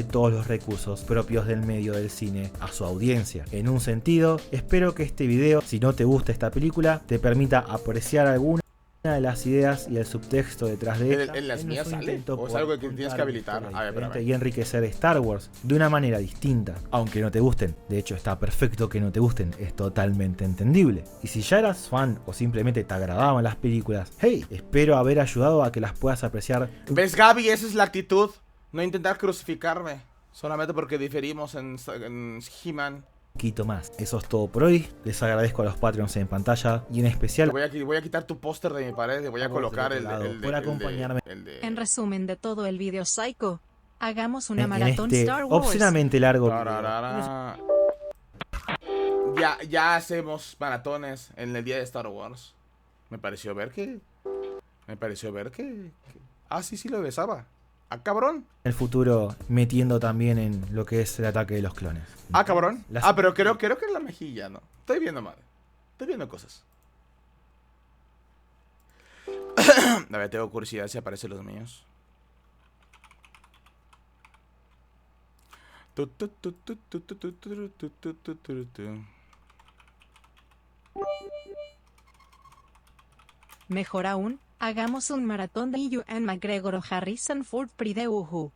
S4: todos los recursos propios del medio del cine a su audiencia. En un sentido, espero que este video, si no te gusta esta película, te permita apreciar alguna de las ideas y el subtexto detrás de ella.
S1: ¿En las mías sale? ¿O es algo que tienes que habilitar? A ver, espérame.
S4: Y enriquecer Star Wars de una manera distinta, aunque no te gusten. De hecho, está perfecto que no te gusten, es totalmente entendible. Y si ya eras fan o simplemente te agradaban las películas, hey, espero haber ayudado a que las puedas apreciar.
S1: ¿Ves, Gaby? Esa es la actitud. No intentar crucificarme solamente porque diferimos en He-Man.
S4: Poquito más. Eso es todo por hoy. Les agradezco a los Patreons en pantalla y en especial
S1: voy a quitar tu póster de mi pared y voy a colocar
S4: por acompañarme.
S3: En resumen de todo el video Psycho, hagamos una maratón Star Wars.
S4: Obscenamente largo.
S1: Ya hacemos maratones en el día de Star Wars. Me pareció ver que ah, sí lo besaba. Ah, cabrón.
S4: En el futuro metiendo también en lo que es el ataque de los clones.
S1: Ah, cabrón. Pero creo que es la mejilla, ¿no? Estoy viendo mal. Estoy viendo cosas. A ver, tengo curiosidad si aparecen los míos.
S3: Mejor aún, hagamos un maratón de Ewan McGregor o Harrison Ford Pride Uhu.